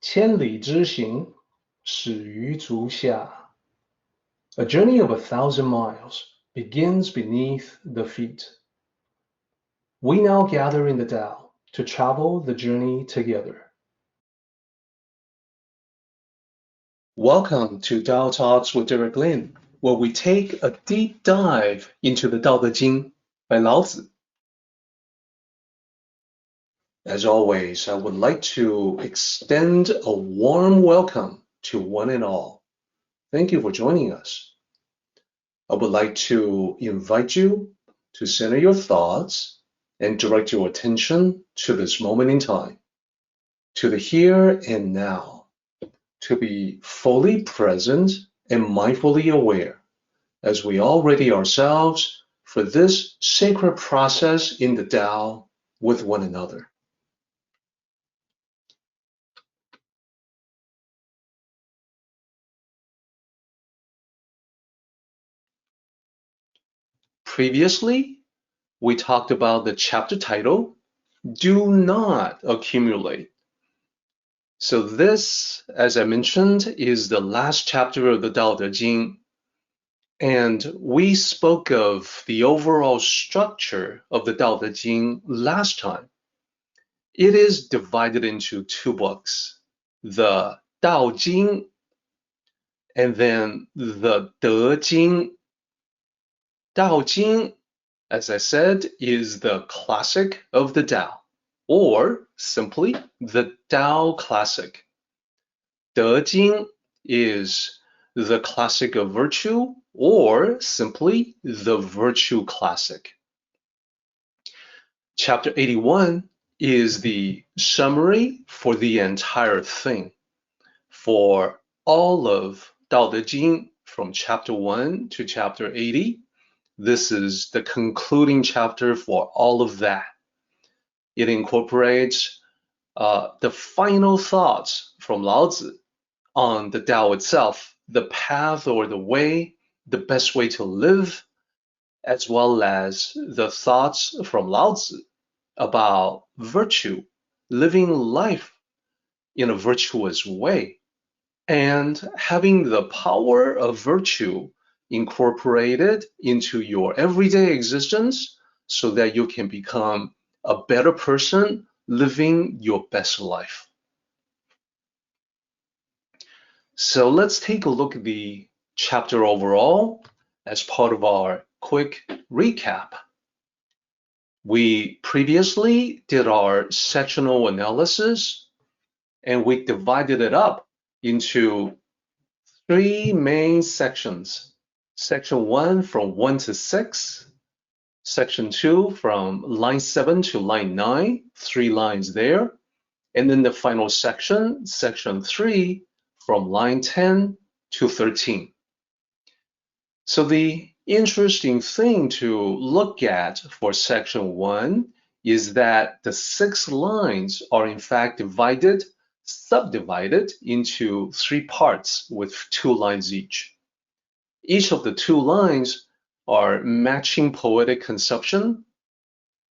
千里之行，始于足下。A journey of 1,000 miles begins beneath the feet. We now gather in the Tao to travel the journey together. Welcome to Tao Talks with Derek Lin, where we take a deep dive into the Tao Te Ching by Lao Tzu. As always, I would like to extend a warm welcome to one and all. Thank you for joining us. I would like to invite you to center your thoughts and direct your attention to this moment in time, to the here and now, to be fully present and mindfully aware as we all ready ourselves for this sacred process in the Tao with one another. Previously, we talked about the chapter title, Do Not Accumulate. So this, as I mentioned, is the last chapter of the Tao Te Ching. And we spoke of the overall structure of the Tao Te Ching last time. It is divided into two books, the Tao Jing and then the De Jing. Tao Jing, as I said, is the classic of the Tao, or simply the Tao classic. De Jing is the classic of virtue, or simply the virtue classic. Chapter 81 is the summary for the entire thing. For all of Tao Te Ching from chapter 1 to chapter 80, this is the concluding chapter for all of that. It incorporates the final thoughts from Lao Tzu on the Tao itself, the path or the way, the best way to live, as well as the thoughts from Lao Tzu about virtue, living life in a virtuous way, and having the power of virtue incorporated into your everyday existence so that you can become a better person living your best life. So let's take a look at the chapter overall as part of our quick recap. We previously did our sectional analysis and we divided it up into three main sections. Section 1 from 1 to 6, Section 2 from line 7 to line 9, 3 lines there, and then the final section, Section 3, from line 10 to 13. So the interesting thing to look at for Section 1 is that the 6 lines are in fact subdivided into 3 parts with 2 lines each. Each of the 2 lines are matching poetic consumption.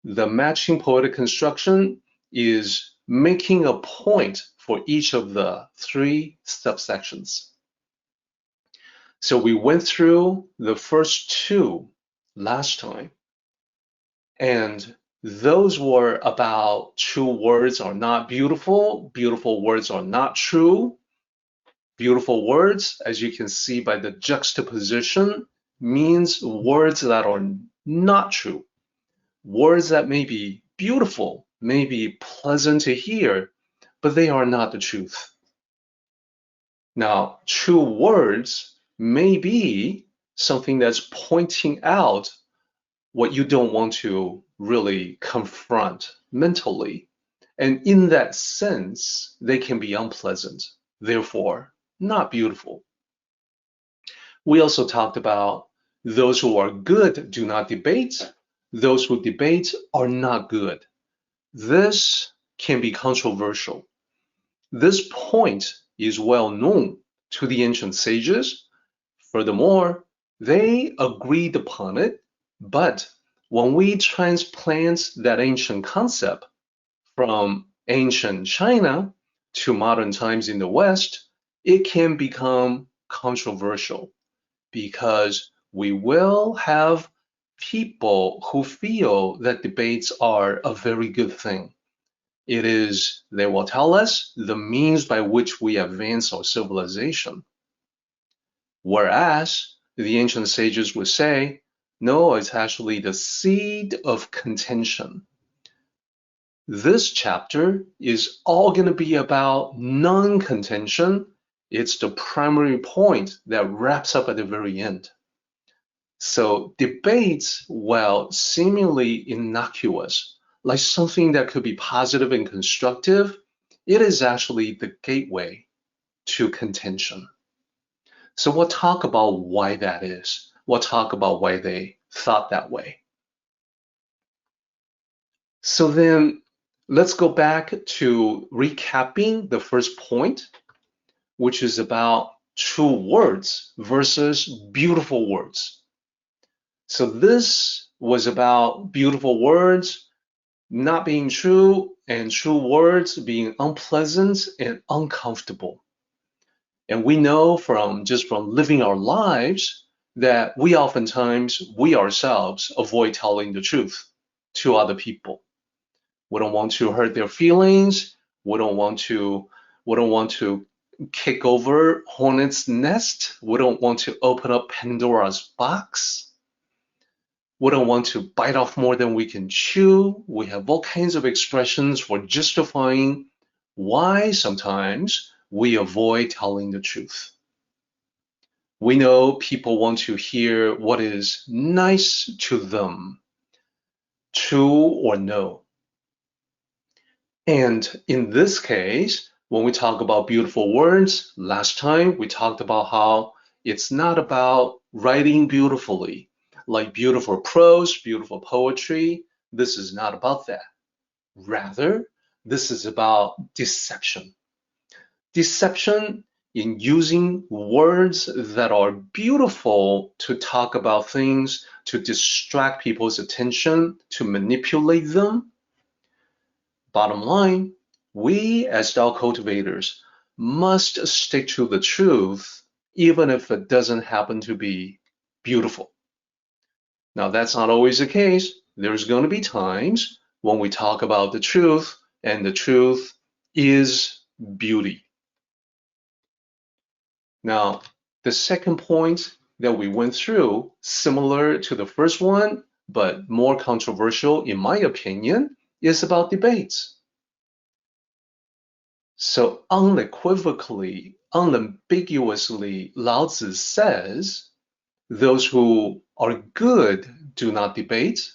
The matching poetic construction is making a point for each of the 3 subsections. So we went through the first 2 last time, and those were about true words are not beautiful, beautiful words are not true. Beautiful words, as you can see by the juxtaposition, means words that are not true. Words that may be beautiful, may be pleasant to hear, but they are not the truth. Now, true words may be something that's pointing out what you don't want to really confront mentally. And in that sense, they can be unpleasant. Therefore, not beautiful. We also talked about those who are good do not debate. Those who debate are not good. This can be controversial. This point is well known to the ancient sages. Furthermore, they agreed upon it, but when we transplant that ancient concept from ancient China to modern times in the West, it can become controversial because we will have people who feel that debates are a very good thing. It is, they will tell us, the means by which we advance our civilization. Whereas the ancient sages would say, no, it's actually the seed of contention. This chapter is all going to be about non-contention. It's the primary point that wraps up at the very end. So debates, while seemingly innocuous, like something that could be positive and constructive, it is actually the gateway to contention. So we'll talk about why that is. We'll talk about why they thought that way. So then let's go back to recapping the first point, which is about true words versus beautiful words. So this was about beautiful words not being true and true words being unpleasant and uncomfortable. And we know from living our lives that we ourselves avoid telling the truth to other people. We don't want to hurt their feelings. We don't want to kick over hornet's nest. We don't want to open up Pandora's box. We don't want to bite off more than we can chew. We have all kinds of expressions for justifying why sometimes we avoid telling the truth. We know people want to hear what is nice to them, true or no. And in this case, when we talk about beautiful words, last time we talked about how it's not about writing beautifully, like beautiful prose, beautiful poetry. This is not about that. Rather, this is about deception. Deception in using words that are beautiful to talk about things, to distract people's attention, to manipulate them. Bottom line, we as Tao cultivators must stick to the truth, even if it doesn't happen to be beautiful. Now, that's not always the case. There's going to be times when we talk about the truth, and the truth is beauty. Now, the second point that we went through, similar to the first one, but more controversial in my opinion, is about debates. So unequivocally, unambiguously, Lao Tzu says, those who are good do not debate,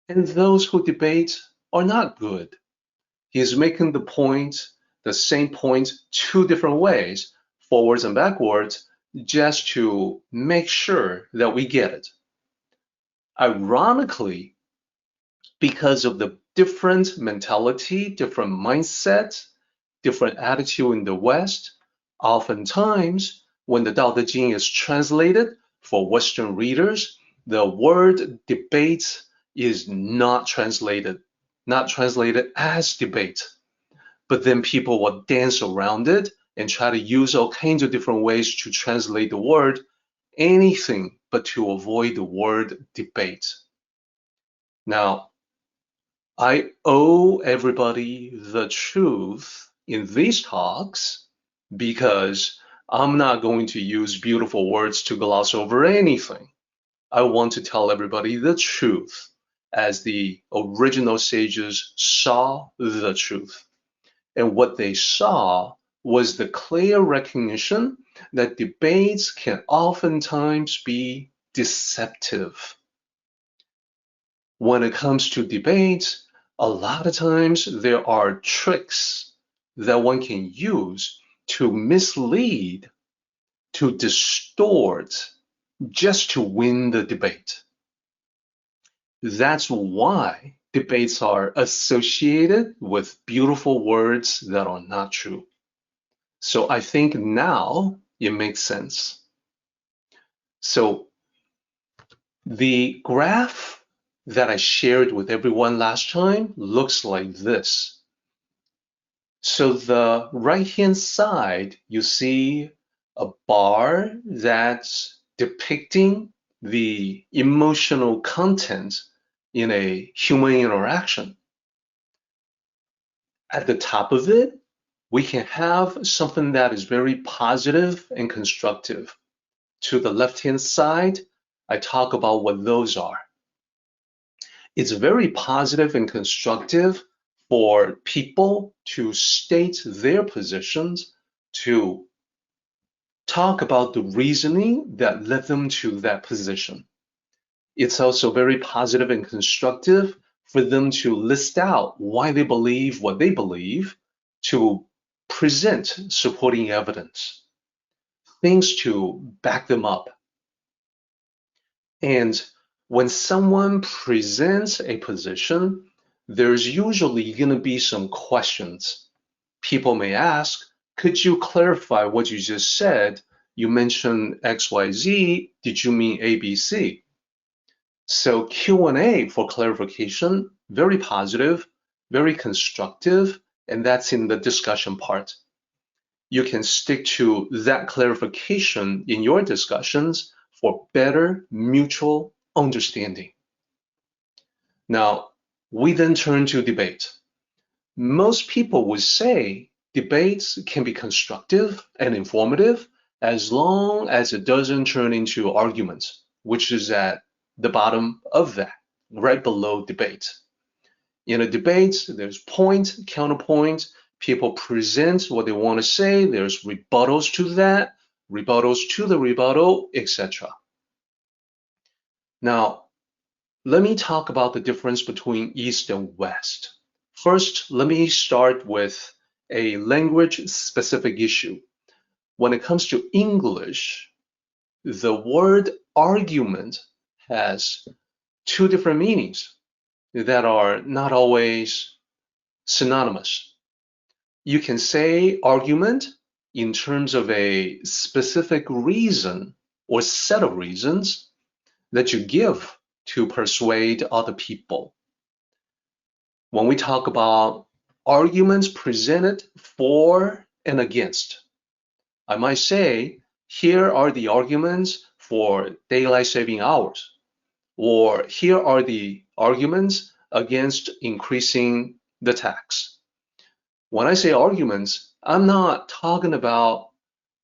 and those who debate are not good. He is making the point, the same point, two different ways, forwards and backwards, just to make sure that we get it. Ironically, because of the different mentality, different mindset, different attitude in the West, oftentimes when the Tao Te Ching is translated for Western readers, the word debate is not translated as debate. But then people will dance around it and try to use all kinds of different ways to translate the word, anything but to avoid the word debate. Now, I owe everybody the truth in these talks because I'm not going to use beautiful words to gloss over anything. I want to tell everybody the truth as the original sages saw the truth. And what they saw was the clear recognition that debates can oftentimes be deceptive. When it comes to debates, a lot of times there are tricks that one can use to mislead, to distort, just to win the debate. That's why debates are associated with beautiful words that are not true. So I think now it makes sense. So the graph that I shared with everyone last time looks like this. So the right-hand side, you see a bar that's depicting the emotional content in a human interaction. At the top of it, we can have something that is very positive and constructive. To the left-hand side, I talk about what those are. It's very positive and constructive for people to state their positions, to talk about the reasoning that led them to that position. It's also very positive and constructive for them to list out why they believe what they believe, to present supporting evidence, things to back them up. And when someone presents a position, there's usually going to be some questions. People may ask, could you clarify what you just said? You mentioned XYZ, did you mean ABC? So Q&A for clarification, very positive, very constructive, and that's in the discussion part. You can stick to that clarification in your discussions for better mutual understanding. Now, we then turn to debate. Most people would say debates can be constructive and informative as long as it doesn't turn into arguments, which is at the bottom of that, right below debate. In a debate, there's point, counterpoint, people present what they want to say, there's rebuttals to that, rebuttals to the rebuttal, etc. Now, let me talk about the difference between East and West. First, let me start with a language-specific issue. When it comes to English, the word argument has two different meanings that are not always synonymous. You can say argument in terms of a specific reason or set of reasons that you give to persuade other people. When we talk about arguments presented for and against, I might say, here are the arguments for daylight saving hours, or here are the arguments against increasing the tax. When I say arguments, I'm not talking about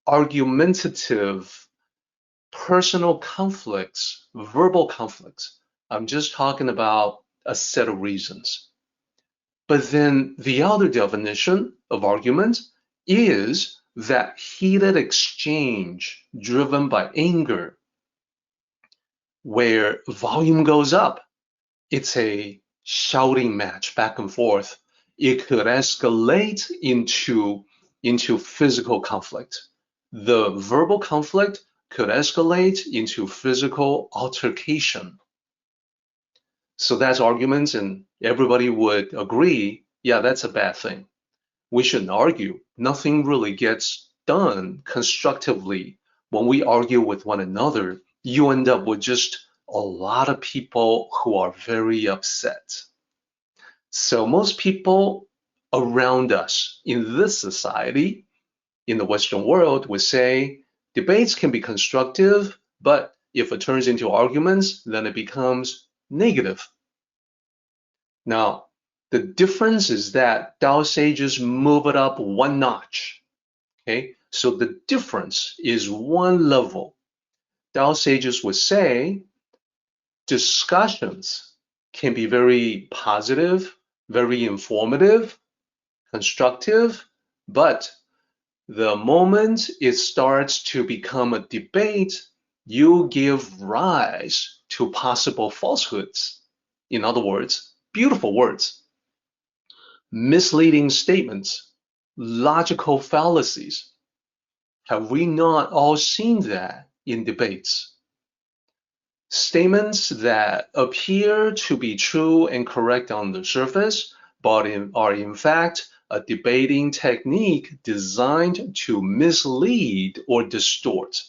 argumentative personal conflicts, verbal conflicts. I'm just talking about a set of reasons. But then the other definition of argument is that heated exchange driven by anger, where volume goes up. It's a shouting match back and forth. It could escalate into physical conflict. The verbal conflict could escalate into physical altercation. So that's arguments, and everybody would agree, yeah, that's a bad thing. We shouldn't argue. Nothing really gets done constructively when we argue with one another. You end up with just a lot of people who are very upset. So most people around us in this society, in the Western world, would say debates can be constructive, but if it turns into arguments, then it becomes negative. Now, the difference is that Tao sages move it up one notch. Okay, so the difference is one level. Tao sages would say discussions can be very positive, very informative, constructive, but the moment it starts to become a debate, you give rise to possible falsehoods. In other words, beautiful words, misleading statements, logical fallacies. Have we not all seen that in debates? Statements that appear to be true and correct on the surface, but are in fact a debating technique designed to mislead or distort.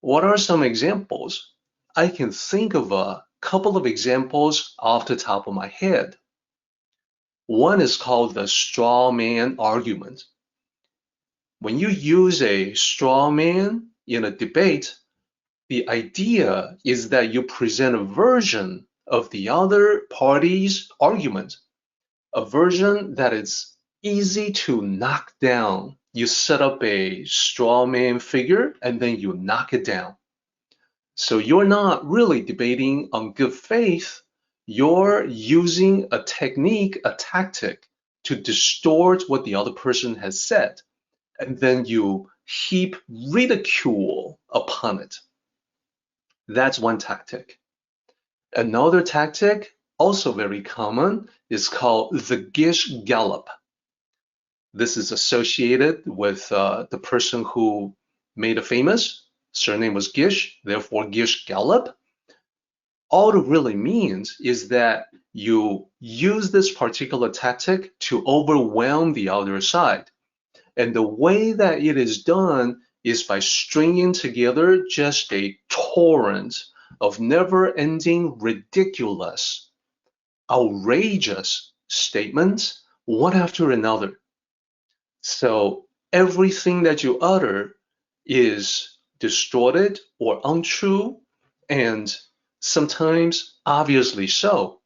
What are some examples? I can think of a couple of examples off the top of my head. One is called the straw man argument. When you use a straw man in a debate, the idea is that you present a version of the other party's argument, a version that is easy to knock down. You set up a straw man figure and then you knock it down. So you're not really debating on good faith. You're using a technique, a tactic to distort what the other person has said. And then you heap ridicule upon it. That's one tactic. Another tactic, also very common, is called the Gish Gallop. This is associated with the person who made it famous. Surname was Gish, therefore Gish Gallop. All it really means is that you use this particular tactic to overwhelm the other side. And the way that it is done is by stringing together just a torrent of never-ending, ridiculous, outrageous statements, one after another. So everything that you utter is distorted or untrue, and sometimes obviously so.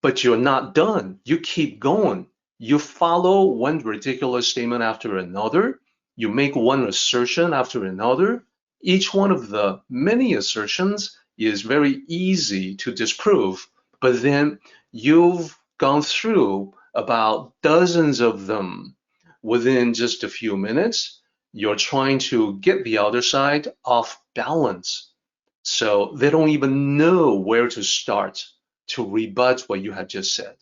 But you're not done. You keep going. You follow one ridiculous statement after another. You make one assertion after another. Each one of the many assertions is very easy to disprove, but then you've gone through about dozens of them within just a few minutes. You're trying to get the other side off balance, so they don't even know where to start to rebut what you had just said.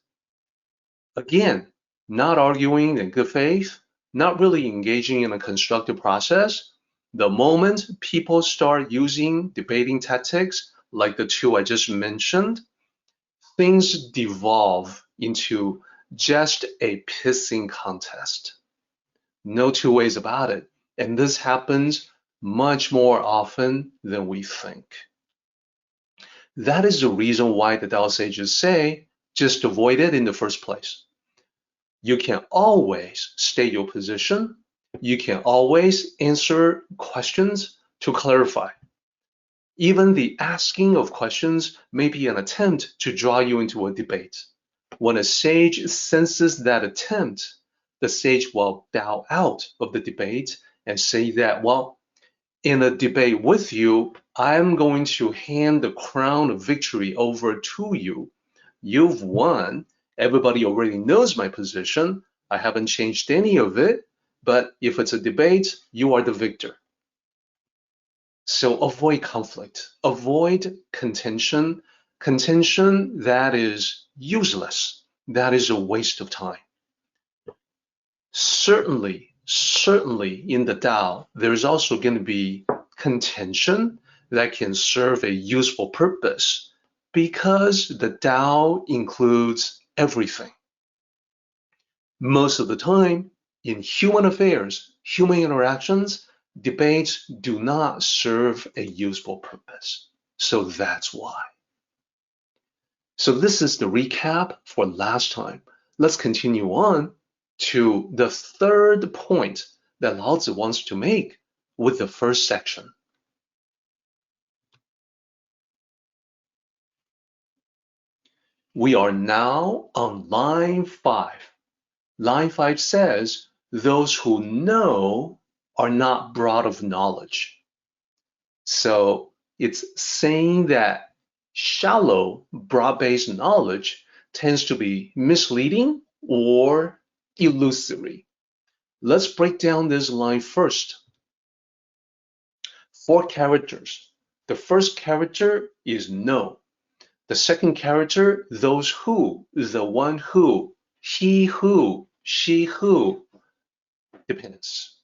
Again, not arguing in good faith, not really engaging in a constructive process. The moment people start using debating tactics like the two I just mentioned, things devolve into just a pissing contest. No two ways about it. And this happens much more often than we think. That is the reason why the Tao sages say, just avoid it in the first place. You can always state your position. You can always answer questions to clarify. Even the asking of questions may be an attempt to draw you into a debate. When a sage senses that attempt, the sage will bow out of the debate and say that, well, in a debate with you, I'm going to hand the crown of victory over to you. You've won. Everybody already knows my position. I haven't changed any of it. But if it's a debate, you are the victor. So avoid conflict. Avoid contention. Contention that is useless. That is a waste of time. Certainly in the Tao, there's also going to be contention that can serve a useful purpose because the Tao includes everything. Most of the time, in human affairs, human interactions, debates do not serve a useful purpose. So that's why. So this is the recap for last time. Let's continue on to the third point that Lao Tzu wants to make with the first section. We are now on line 5. Line 5 says, those who know are not broad of knowledge. So it's saying that shallow, broad-based knowledge tends to be misleading or illusory. Let's break down this line first. 4 characters. The first character is know. The second character, those who, the one who, he who, she who, depends.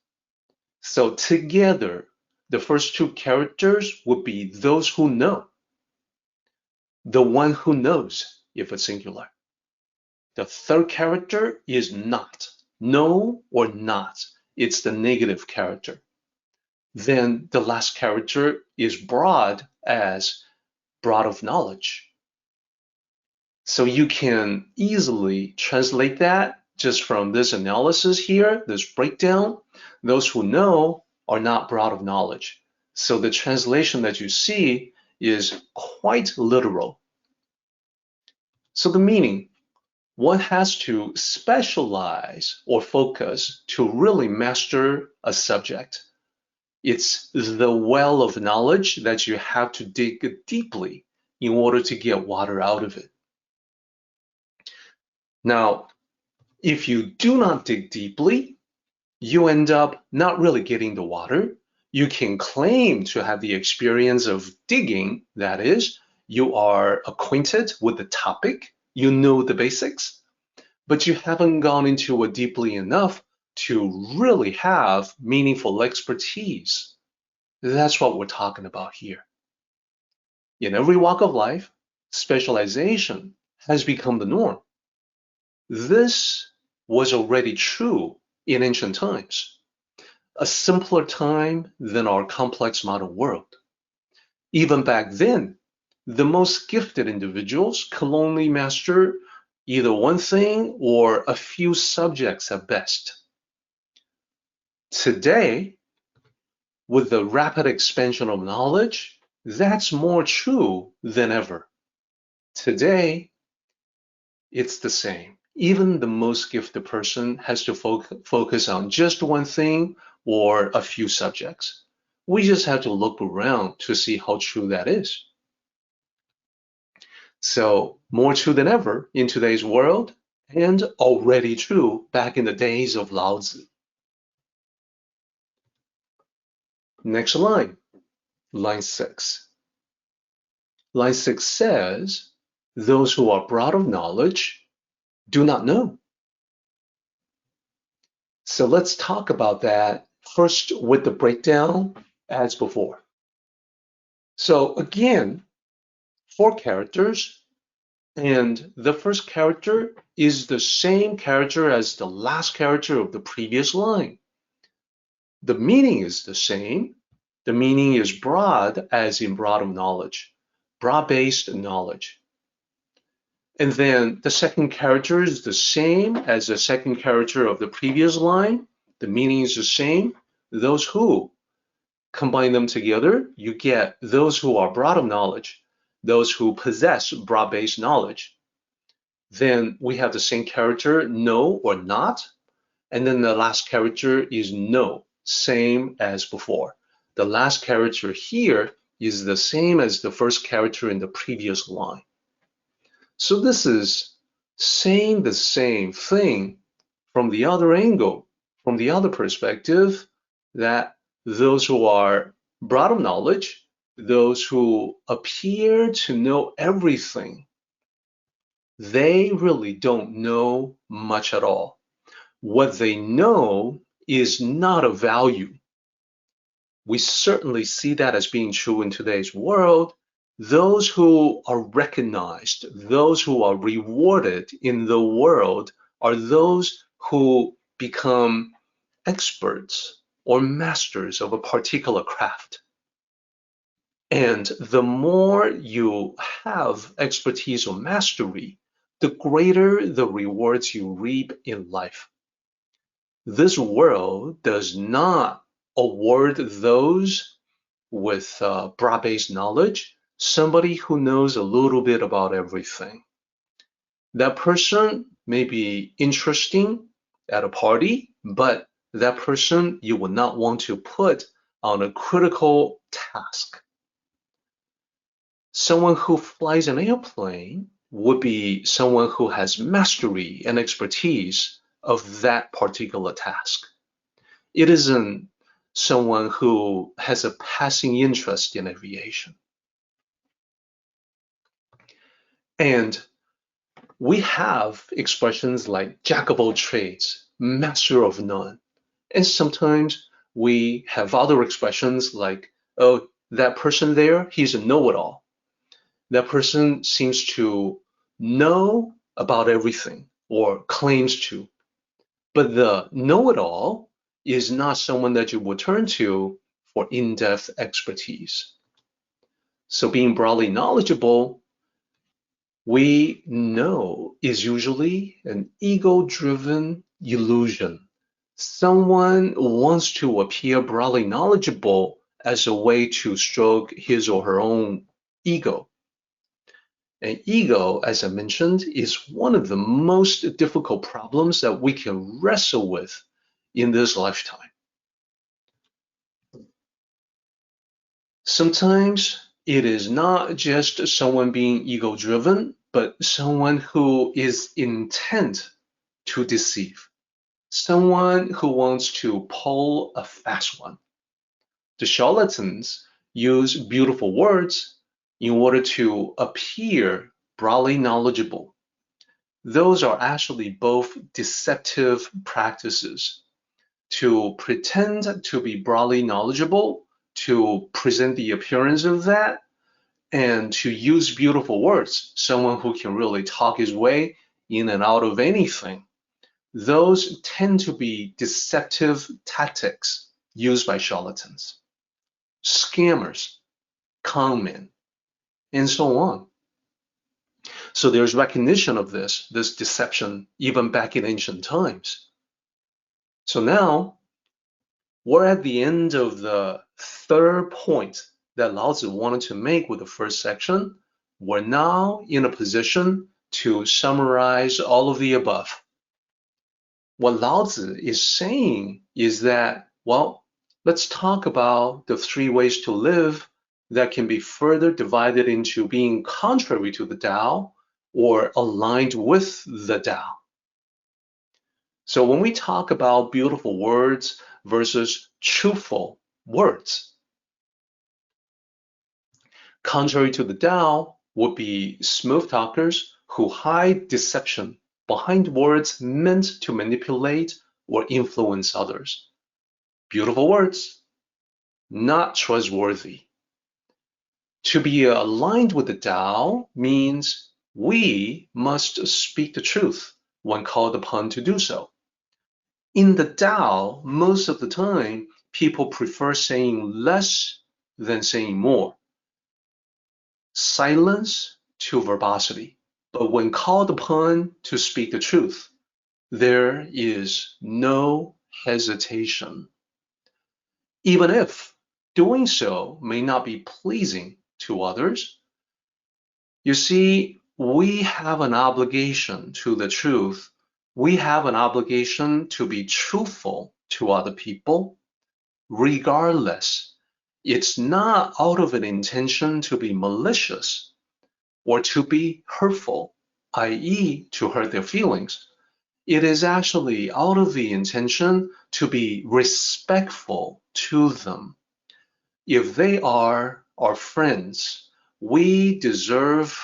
So together, the first 2 characters would be those who know. The one who knows, if it's singular. The third character is not. Know or not. It's the negative character. Then the last character is broad as broad of knowledge. So you can easily translate that just from this analysis here, this breakdown. Those who know are not proud of knowledge. So the translation that you see is quite literal. So the meaning, one has to specialize or focus to really master a subject. It's the well of knowledge that you have to dig deeply in order to get water out of it. Now, if you do not dig deeply, you end up not really getting the water. You can claim to have the experience of digging, that is, you are acquainted with the topic, you know the basics, but you haven't gone into it deeply enough to really have meaningful expertise. That's what we're talking about here. In every walk of life, specialization has become the norm. This was already true in ancient times, a simpler time than our complex modern world. Even back then, the most gifted individuals could only master either one thing or a few subjects at best. Today, with the rapid expansion of knowledge, that's more true than ever. Today, it's the same. Even the most gifted person has to focus on just one thing or a few subjects. We just have to look around to see how true that is. So, more true than ever in today's world, and already true back in the days of Lao Tzu. Next line, line 6. Line 6 says, those who are proud of knowledge do not know. So let's talk about that first with the breakdown as before. So again, 4 characters, and the first character is the same character as the last character of the previous line. The meaning is the same. The meaning is broad, as in broad of knowledge, broad-based knowledge. And then the second character is the same as the second character of the previous line. The meaning is the same. Those who combine them together, you get those who are broad of knowledge, those who possess broad-based knowledge. Then we have the same character, no or not. And then the last character is no, same as before. The last character here is the same as the first character in the previous line. So this is saying the same thing from the other angle, from the other perspective, that those who are broad of knowledge, those who appear to know everything, they really don't know much at all. What they know is not of value. We certainly see that as being true in today's world. Those who are recognized, those who are rewarded in the world are those who become experts or masters of a particular craft. And the more you have expertise or mastery, the greater the rewards you reap in life. This world does not award those with broad-based knowledge somebody who knows a little bit about everything. That person may be interesting at a party, but that person you would not want to put on a critical task. Someone who flies an airplane would be someone who has mastery and expertise of that particular task. It isn't someone who has a passing interest in aviation. And we have expressions like jack of all trades, master of none. And sometimes we have other expressions like, oh, that person there, he's a know-it-all. That person seems to know about everything or claims to. But the know-it-all is not someone that you would turn to for in-depth expertise. So being broadly knowledgeable we know is usually an ego-driven illusion. Someone wants to appear broadly knowledgeable as a way to stroke his or her own ego. And ego, as I mentioned, is one of the most difficult problems that we can wrestle with in this lifetime. Sometimes it is not just someone being ego-driven, but someone who is intent to deceive, someone who wants to pull a fast one. The charlatans use beautiful words in order to appear broadly knowledgeable. Those are actually both deceptive practices. To pretend to be broadly knowledgeable, to present the appearance of that, and to use beautiful words, someone who can really talk his way in and out of anything. Those tend to be deceptive tactics used by charlatans, scammers, conmen, and so on. So there's recognition of this deception even back in ancient times. So now we're at the end of the third point that Lao Tzu wanted to make with the first section. We're now in a position to summarize all of the above. What Lao Tzu is saying is that, well, let's talk about the three ways to live that can be further divided into being contrary to the Tao or aligned with the Tao. So when we talk about beautiful words versus truthful words, contrary to the Tao would be smooth talkers who hide deception behind words meant to manipulate or influence others. Beautiful words, not trustworthy. To be aligned with the Tao means we must speak the truth when called upon to do so. In the Tao, most of the time, people prefer saying less than saying more. Silence to verbosity. But when called upon to speak the truth, there is no hesitation. Even if doing so may not be pleasing to others, you see, we have an obligation to the truth. We have an obligation to be truthful to other people, regardless. It's not out of an intention to be malicious or to be hurtful, i.e., to hurt their feelings. It is actually out of the intention to be respectful to them. If they are our friends, we deserve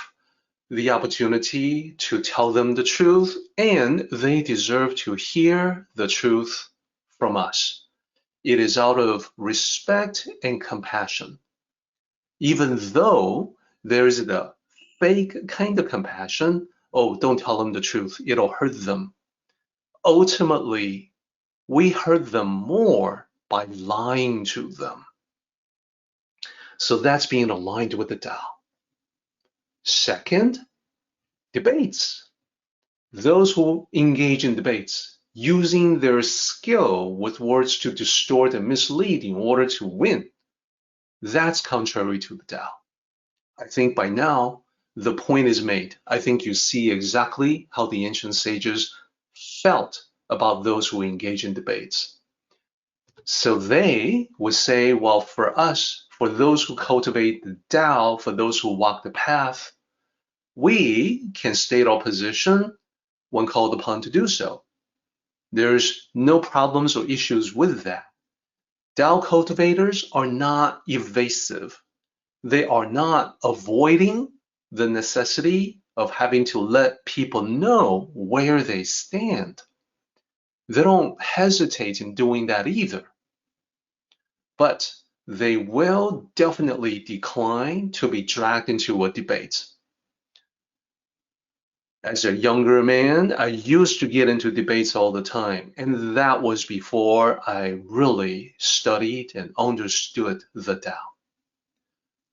the opportunity to tell them the truth, and they deserve to hear the truth from us. It is out of respect and compassion. Even though there is the fake kind of compassion, oh, don't tell them the truth, it'll hurt them. Ultimately, we hurt them more by lying to them. So that's being aligned with the Tao. Second, debates. Those who engage in debates, using their skill with words to distort and mislead in order to win, that's contrary to the Tao. I think by now, the point is made. I think you see exactly how the ancient sages felt about those who engage in debates. So they would say, well, for us, for those who cultivate the Tao, for those who walk the path, we can state our position when called upon to do so. There's no problems or issues with that. Tao cultivators are not evasive. They are not avoiding the necessity of having to let people know where they stand. They don't hesitate in doing that either. But they will definitely decline to be dragged into a debate. As a younger man, I used to get into debates all the time, and that was before I really studied and understood the Tao.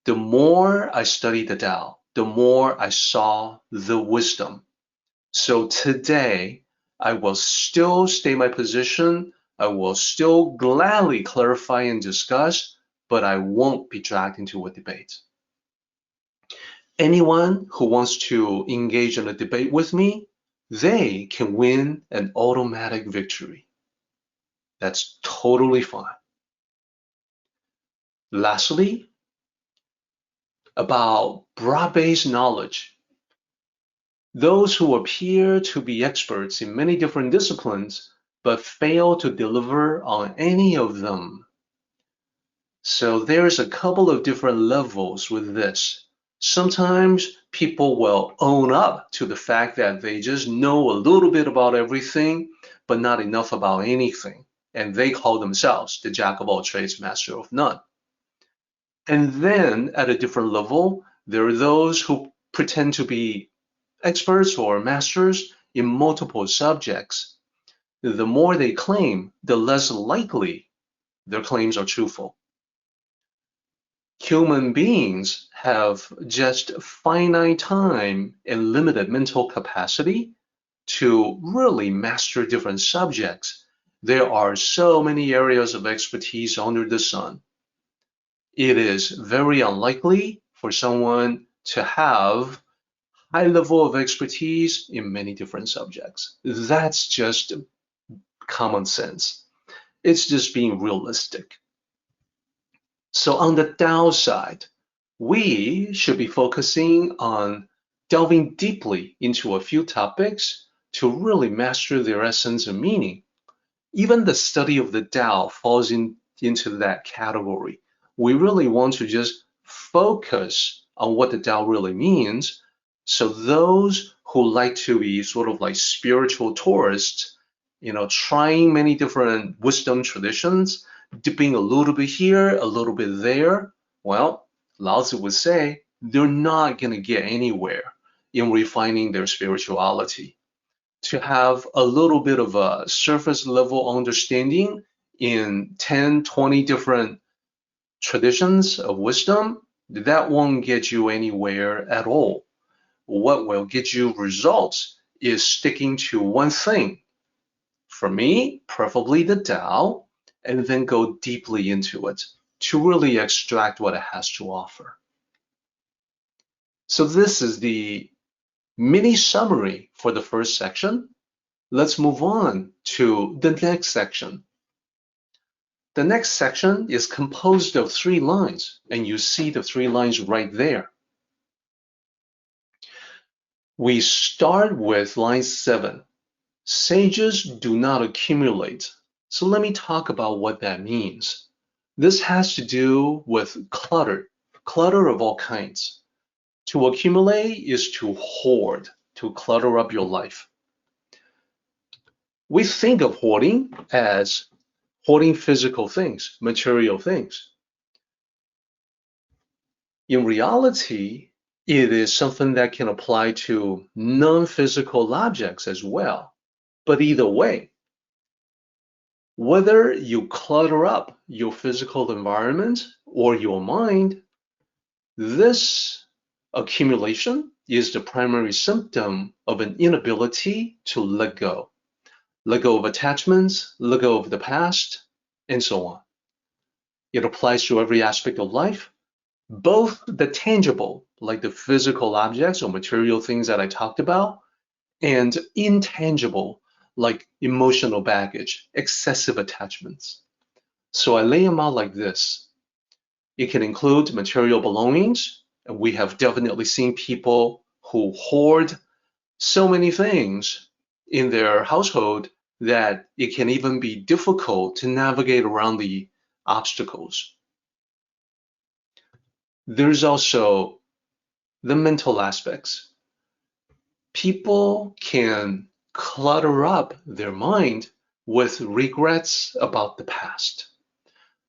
The more I study the Tao, the more I saw the wisdom. So today, I will still stay my position. I will still gladly clarify and discuss, but I won't be dragged into a debate. Anyone who wants to engage in a debate with me, they can win an automatic victory. That's totally fine. Lastly, about broad-based knowledge. Those who appear to be experts in many different disciplines, but fail to deliver on any of them. So there's a couple of different levels with this. Sometimes people will own up to the fact that they just know a little bit about everything, but not enough about anything. And they call themselves the jack of all trades, master of none. And then at a different level, there are those who pretend to be experts or masters in multiple subjects. The more they claim, the less likely their claims are truthful. Human beings have just finite time and limited mental capacity to really master different subjects. There are so many areas of expertise under the sun. It is very unlikely for someone to have high level of expertise in many different subjects. That's just common sense. It's just being realistic. So on the Tao side, we should be focusing on delving deeply into a few topics to really master their essence and meaning. Even the study of the Tao falls into that category. We really want to just focus on what the Tao really means. So those who like to be sort of like spiritual tourists, trying many different wisdom traditions, dipping a little bit here, a little bit there, well, Lao Tzu would say they're not going to get anywhere in refining their spirituality. To have a little bit of a surface level understanding in 10, 20 different traditions of wisdom, that won't get you anywhere at all. What will get you results is sticking to one thing. For me, preferably the Tao, and then go deeply into it to really extract what it has to offer. So this is the mini summary for the first section. Let's move on to the next section. The next section is composed of 3 lines, and you see the 3 lines right there. We start with line 7. Sages do not accumulate. So let me talk about what that means. This has to do with clutter of all kinds. To accumulate is to hoard, to clutter up your life. We think of hoarding as hoarding physical things, material things. In reality, it is something that can apply to non-physical objects as well. But either way, whether you clutter up your physical environment or your mind, this accumulation is the primary symptom of an inability to let go. Let go of attachments, let go of the past, and so on. It applies to every aspect of life, both the tangible, like the physical objects or material things that I talked about, and intangible, like emotional baggage, excessive attachments. So I lay them out like this. It can include material belongings, and we have definitely seen people who hoard so many things in their household that it can even be difficult to navigate around the obstacles. There's also the mental aspects. People can clutter up their mind with regrets about the past,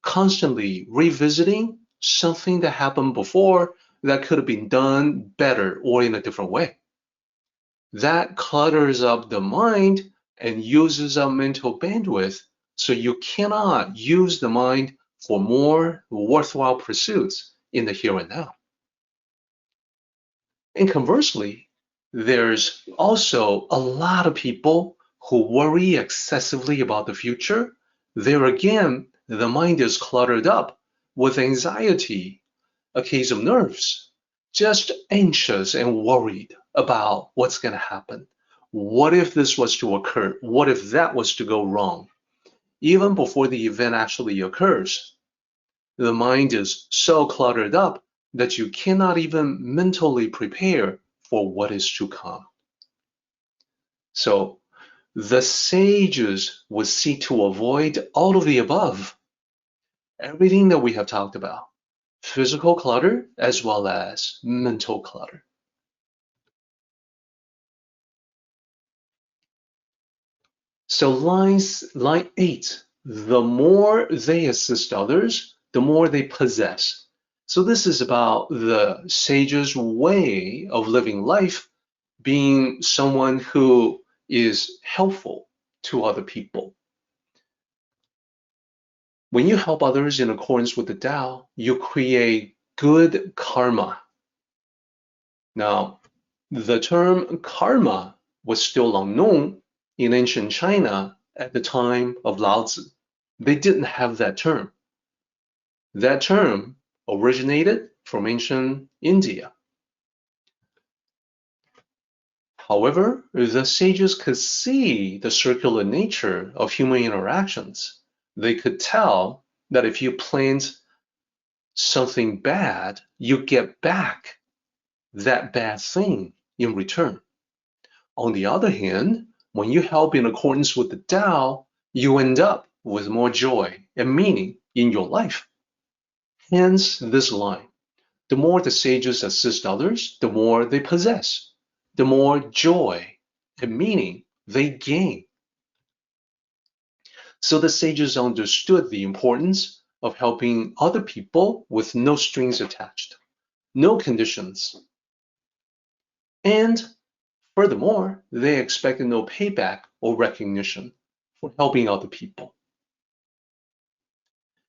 constantly revisiting something that happened before that could have been done better or in a different way. That clutters up the mind and uses up mental bandwidth, so you cannot use the mind for more worthwhile pursuits in the here and now. And conversely, there's also a lot of people who worry excessively about the future. There again, the mind is cluttered up with anxiety, a case of nerves, just anxious and worried about what's going to happen. What if this was to occur? What if that was to go wrong? Even before the event actually occurs, the mind is so cluttered up that you cannot even mentally prepare for what is to come. So the sages would seek to avoid all of the above, everything that we have talked about, physical clutter as well as mental clutter. So line 8, the more they assist others, the more they possess. So this is about the sage's way of living life, being someone who is helpful to other people. When you help others in accordance with the Tao, you create good karma. Now, the term karma was still unknown in ancient China at the time of Lao Tzu. They didn't have that term. That term originated from ancient India. However, the sages could see the circular nature of human interactions. They could tell that if you plant something bad, you get back that bad thing in return. On the other hand, when you help in accordance with the Tao, you end up with more joy and meaning in your life. Hence this line, the more the sages assist others, the more they possess, the more joy and meaning they gain. So the sages understood the importance of helping other people with no strings attached, no conditions. And furthermore, they expected no payback or recognition for helping other people.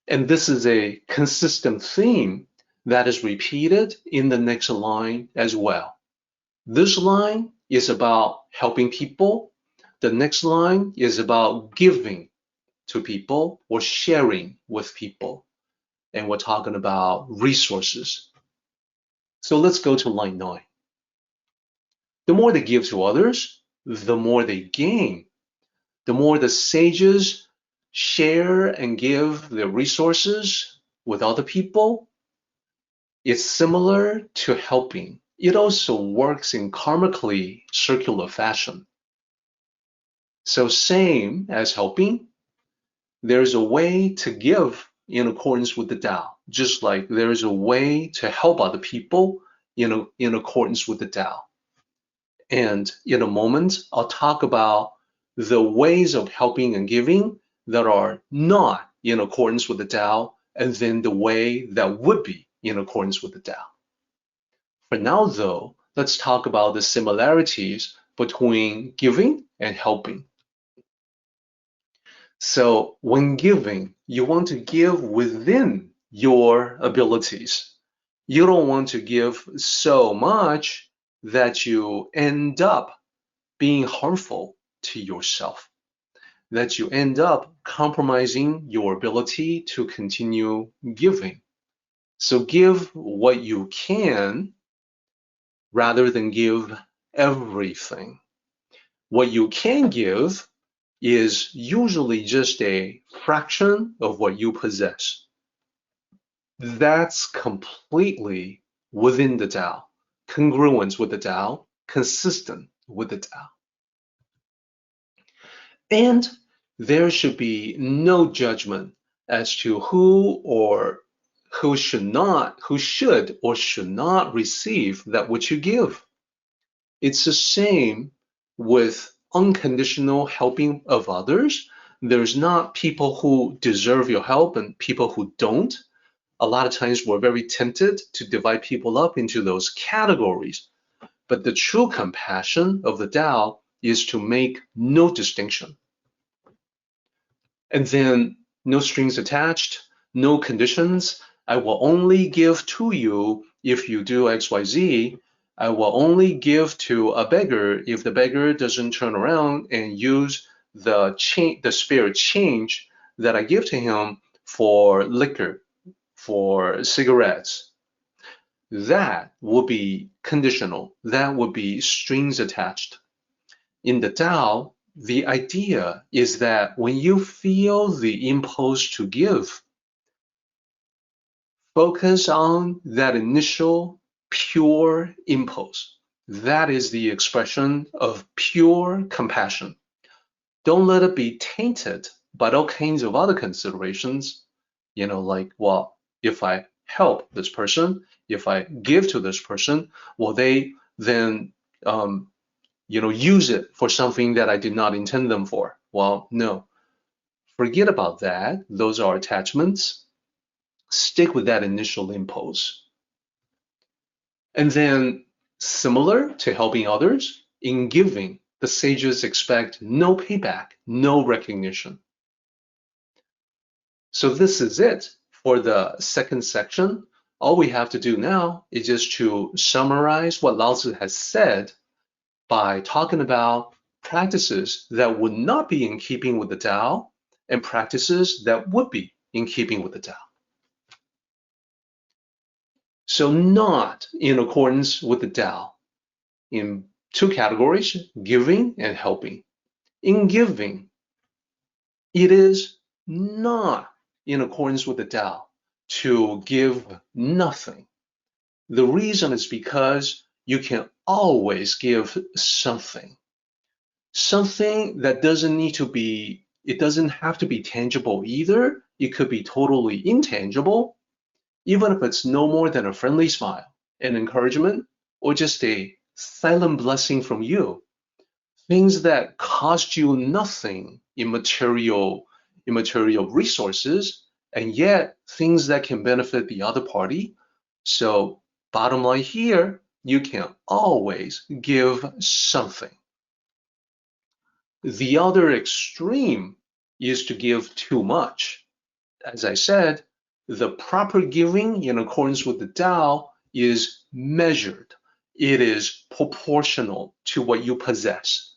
And this is a consistent theme that is repeated in the next line as well. This line is about helping people. The next line is about giving to people or sharing with people. And we're talking about resources. So let's go to line 9. The more they give to others, the more they gain. The more the sages share and give their resources with other people, it's similar to helping. It also works in karmically circular fashion. So same as helping, there's a way to give in accordance with the Tao, just like there's a way to help other people in accordance with the Tao. And in a moment, I'll talk about the ways of helping and giving that are not in accordance with the Tao, and then the way that would be in accordance with the Tao. For now, though, let's talk about the similarities between giving and helping. So when giving, you want to give within your abilities. You don't want to give so much that you end up being harmful to yourself, that you end up compromising your ability to continue giving. So give what you can rather than give everything. What you can give is usually just a fraction of what you possess. That's completely within the Tao, congruent with the Tao, consistent with the Tao. And there should be no judgment as to who should or should not receive that which you give. It's the same with unconditional helping of others. There's not people who deserve your help and people who don't. A lot of times we're very tempted to divide people up into those categories. But the true compassion of the Tao is to make no distinction. And then no strings attached, no conditions. I will only give to you if you do XYZ. I will only give to a beggar if the beggar doesn't turn around and use the spare change that I give to him for liquor, for cigarettes. That would be conditional. That would be strings attached. In the Tao, the idea is that when you feel the impulse to give, focus on that initial pure impulse. That is the expression of pure compassion. Don't let it be tainted by all kinds of other considerations, like, well, if I help this person, if I give to this person, will they then, use it for something that I did not intend them for? Well, no. Forget about that. Those are attachments. Stick with that initial impulse. And then, similar to helping others, in giving, the sages expect no payback, no recognition. So this is it for the second section. All we have to do now is just to summarize what Lao Tzu has said by talking about practices that would not be in keeping with the Tao and practices that would be in keeping with the Tao. So not in accordance with the Tao in two categories, giving and helping. In giving, it is not in accordance with the Tao to give nothing. The reason is because you can always give something. Something that doesn't have to be tangible either. It could be totally intangible, even if it's no more than a friendly smile, an encouragement, or just a silent blessing from you. Things that cost you nothing in material resources, and yet things that can benefit the other party. So bottom line here, you can always give something. The other extreme is to give too much. As I said, the proper giving in accordance with the Tao is measured. It is proportional to what you possess.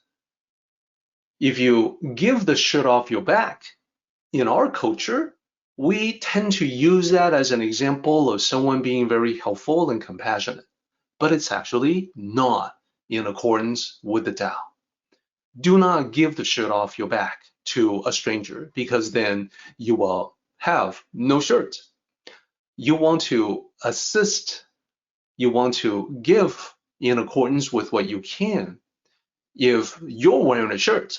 If you give the shirt off your back, in our culture, we tend to use that as an example of someone being very helpful and compassionate, but it's actually not in accordance with the Tao. Do not give the shirt off your back to a stranger, because then you will have no shirt. You want to assist, you want to give in accordance with what you can. If you're wearing a shirt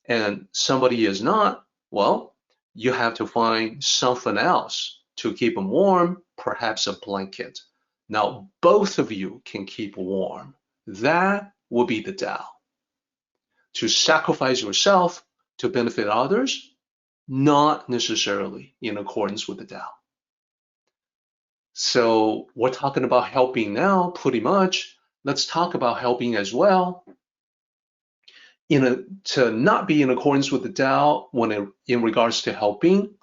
and somebody is not, well, you have to find something else to keep them warm, perhaps a blanket. Now, both of you can keep warm. That will be the Tao. To sacrifice yourself to benefit others, not necessarily in accordance with the Tao. So we're talking about helping now, pretty much. Let's talk about helping as well. To not be in accordance with the Tao when in regards to helping,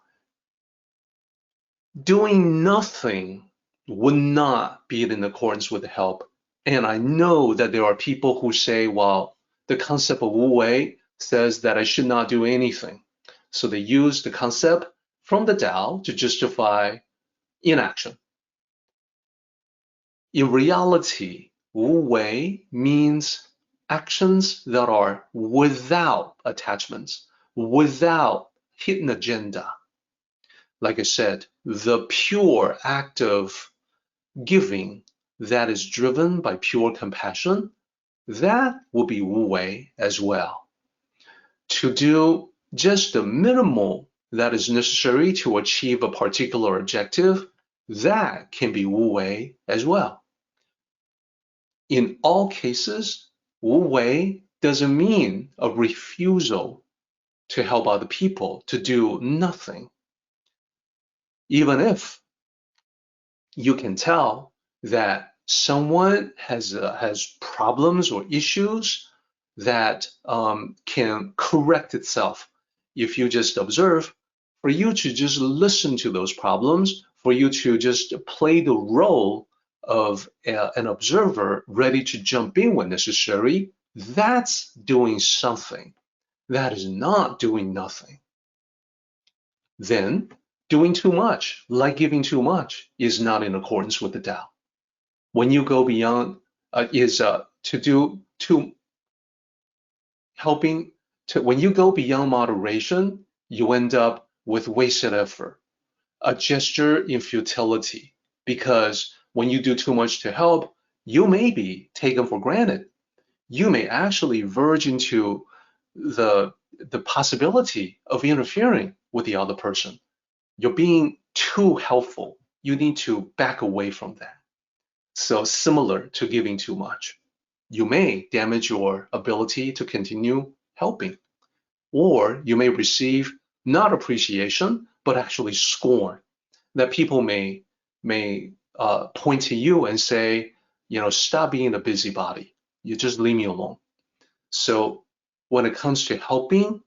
doing nothing would not be in accordance with the help. And I know that there are people who say, well, the concept of Wu Wei says that I should not do anything. So they use the concept from the Tao to justify inaction. In reality, Wu Wei means actions that are without attachments, without hidden agenda. Like I said, the pure act of giving that is driven by pure compassion, that will be Wu Wei as well. To do just the minimal that is necessary to achieve a particular objective, that can be Wu Wei as well. In all cases, Wu Wei doesn't mean a refusal to help other people, to do nothing. Even if you can tell that someone has problems or issues that can correct itself if you just observe, for you to just listen to those problems, for you to just play the role of an observer ready to jump in when necessary, that's doing something. That is not doing nothing. Then, doing too much, like giving too much, is not in accordance with the Tao. When you go beyond, when you go beyond moderation, you end up with wasted effort, a gesture in futility, because when you do too much to help, you may be taken for granted. You may actually verge into the possibility of interfering with the other person. You're being too helpful. You need to back away from that. So similar to giving too much, you may damage your ability to continue helping, or you may receive not appreciation, but actually scorn, that people may point to you and say, stop being a busybody. You just leave me alone. So when it comes to helping,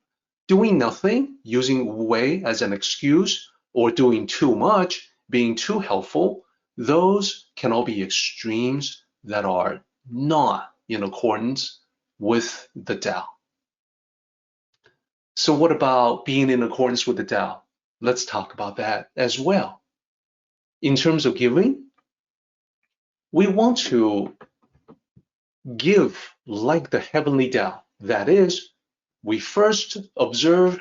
doing nothing, using Wu Wei as an excuse, or doing too much, being too helpful, those can all be extremes that are not in accordance with the Tao. So what about being in accordance with the Tao? Let's talk about that as well. In terms of giving, we want to give like the heavenly Tao. That is, we first observe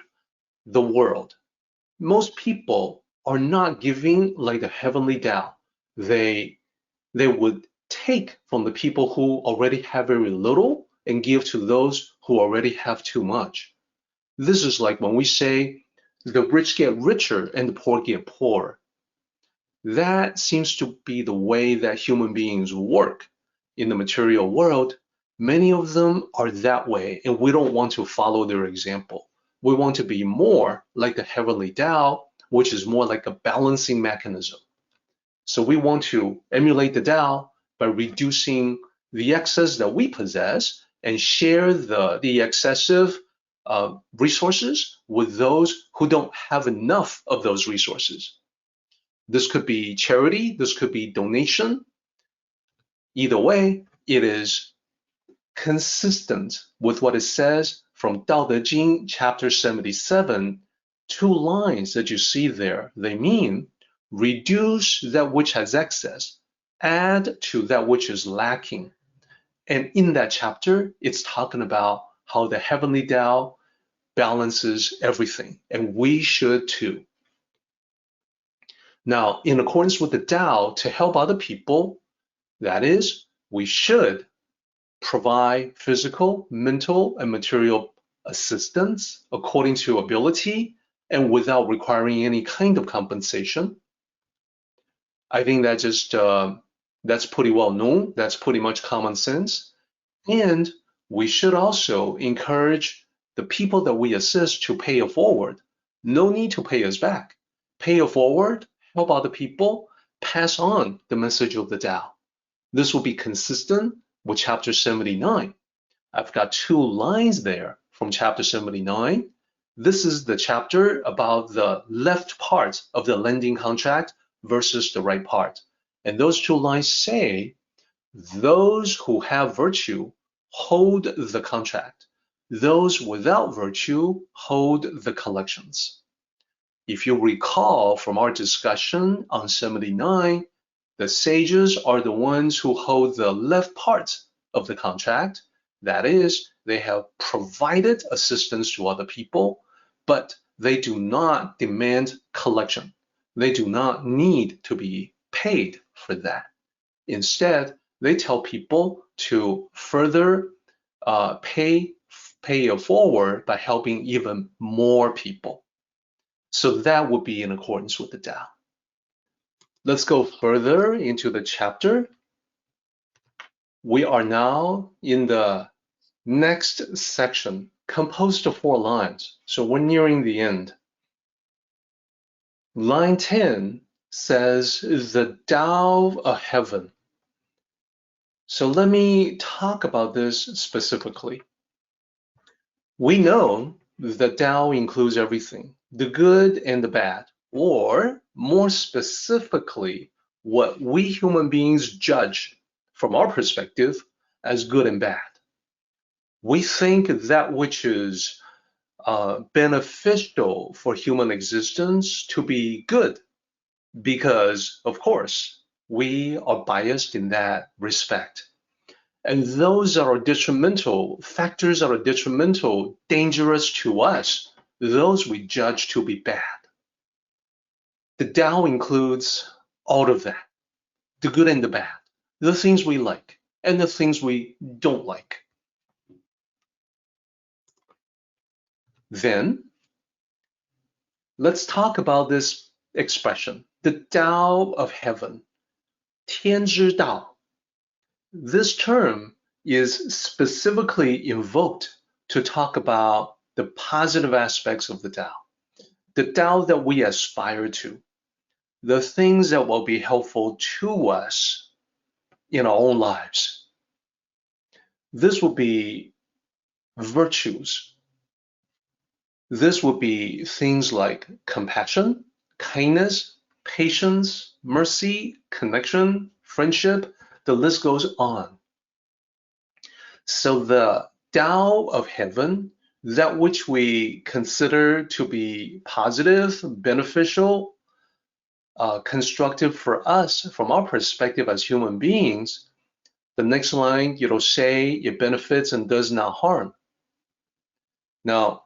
the world. Most people are not giving like the heavenly Tao. They would take from the people who already have very little and give to those who already have too much. This is like when we say the rich get richer and the poor get poorer. That seems to be the way that human beings work in the material world. Many of them are that way, and we don't want to follow their example. We want to be more like the heavenly Tao, which is more like a balancing mechanism. So we want to emulate the Tao by reducing the excess that we possess and share the excessive resources with those who don't have enough of those resources. This could be charity, this could be donation. Either way, it is consistent with what it says from Tao Te Ching, chapter 77. 2 lines that you see there, they mean reduce that which has excess, add to that which is lacking. And in that chapter, it's talking about how the heavenly Tao balances everything, and we should too. Now, in accordance with the Tao, to help other people, that is, we should provide physical, mental, and material assistance according to ability and without requiring any kind of compensation. I think that that's pretty well known. That's pretty much common sense. And we should also encourage the people that we assist to pay it forward. No need to pay us back. Pay it forward, help other people, pass on the message of the Tao. This will be consistent with chapter 79. I've got 2 lines there from chapter 79. This is the chapter about the left part of the lending contract versus the right part. And those 2 lines say, those who have virtue hold the contract. Those without virtue hold the collections. If you recall from our discussion on 79, the sages are the ones who hold the left part of the contract. That is, they have provided assistance to other people, but they do not demand collection. They do not need to be paid for that. Instead, they tell people to further pay it forward by helping even more people. So that would be in accordance with the Tao. Let's go further into the chapter. We are now in the next section, composed of 4 lines. So we're nearing the end. Line 10 says the Tao of Heaven. So let me talk about this specifically. We know the Tao includes everything, the good and the bad, or more specifically, what we human beings judge from our perspective as good and bad. We think that which is beneficial for human existence to be good because, of course, we are biased in that respect. And those that are detrimental, factors that are detrimental, dangerous to us, those we judge to be bad. The Tao includes all of that, the good and the bad, the things we like and the things we don't like. Then, let's talk about this expression, the Tao of Heaven, 天之道. This term is specifically invoked to talk about the positive aspects of the Tao, the Tao that we aspire to, the things that will be helpful to us in our own lives. This will be virtues. This would be things like compassion, kindness, patience, mercy, connection, friendship. The list goes on. So the Tao of Heaven, that which we consider to be positive, beneficial, constructive for us from our perspective as human beings, the next line, it'll say it benefits and does not harm. Now,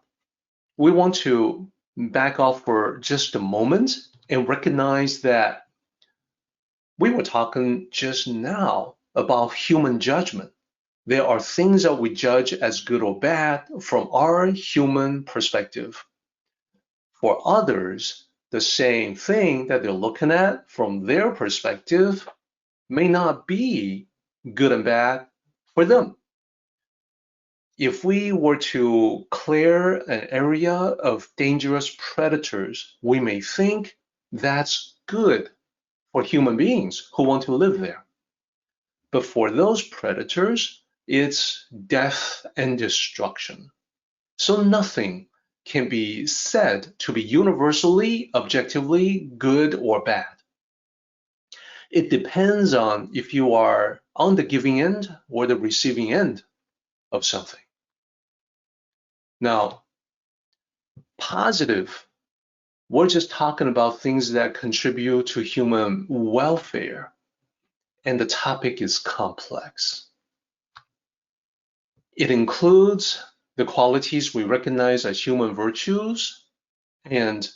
we want to back off for just a moment and recognize that we were talking just now about human judgment. There are things that we judge as good or bad from our human perspective. For others, the same thing that they're looking at from their perspective may not be good and bad for them. If we were to clear an area of dangerous predators, we may think that's good for human beings who want to live there. But for those predators, it's death and destruction. So nothing can be said to be universally, objectively good or bad. It depends on if you are on the giving end or the receiving end of something. Now, positive, we're just talking about things that contribute to human welfare, and the topic is complex. It includes the qualities we recognize as human virtues, and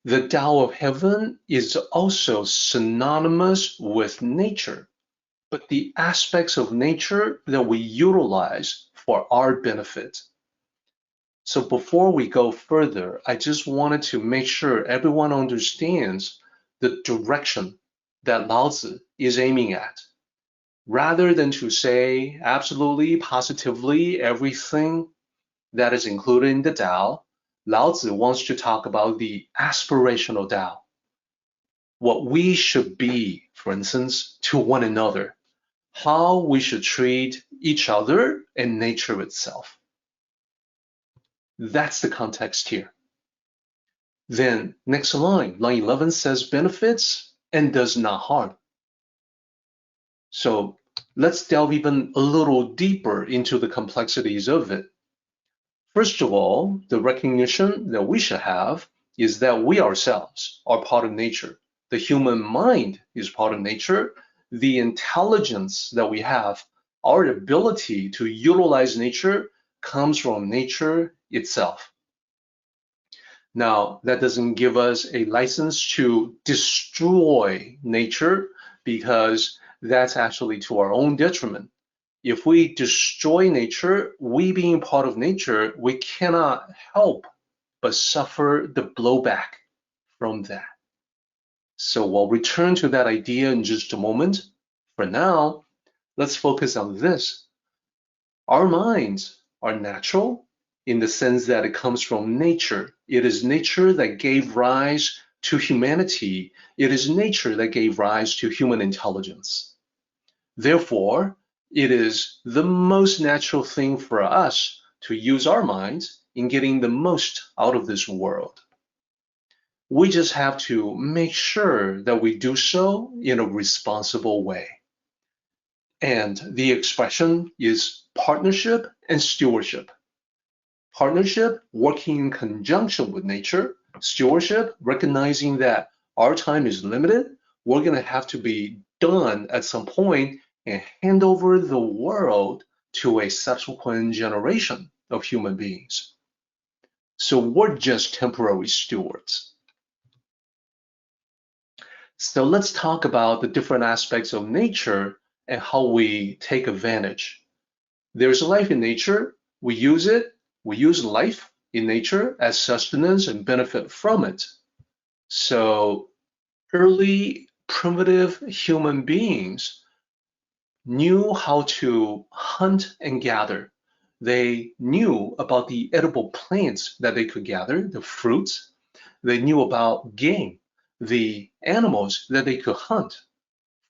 the Tao of Heaven is also synonymous with nature, but the aspects of nature that we utilize for our benefit. So before we go further, I just wanted to make sure everyone understands the direction that Lao Tzu is aiming at. Rather than to say absolutely, positively everything that is included in the Tao, Lao Tzu wants to talk about the aspirational Tao, what we should be, for instance, to one another, how we should treat each other and nature itself. That's the context here. Then next line 11 says benefits and does not harm. So let's delve even a little deeper into the complexities of it. First of all, the recognition that we should have is that we ourselves are part of nature. The human mind is part of nature. The intelligence that we have, our ability to utilize nature, comes from nature itself. Now, that doesn't give us a license to destroy nature, because that's actually to our own detriment. If we destroy nature, we being part of nature, we cannot help but suffer the blowback from that. So we'll return to that idea in just a moment. For now, let's focus on this. Our minds are natural in the sense that it comes from nature. It is nature that gave rise to humanity. It is nature that gave rise to human intelligence. Therefore, it is the most natural thing for us to use our minds in getting the most out of this world. We just have to make sure that we do so in a responsible way. And the expression is partnership and stewardship. Partnership, working in conjunction with nature. Stewardship, recognizing that our time is limited. We're going to have to be done at some point and hand over the world to a subsequent generation of human beings. So we're just temporary stewards. So let's talk about the different aspects of nature and how we take advantage. There's life in nature. We use it. We use life in nature as sustenance and benefit from it. So early primitive human beings knew how to hunt and gather. They knew about the edible plants that they could gather, the fruits. They knew about game, the animals that they could hunt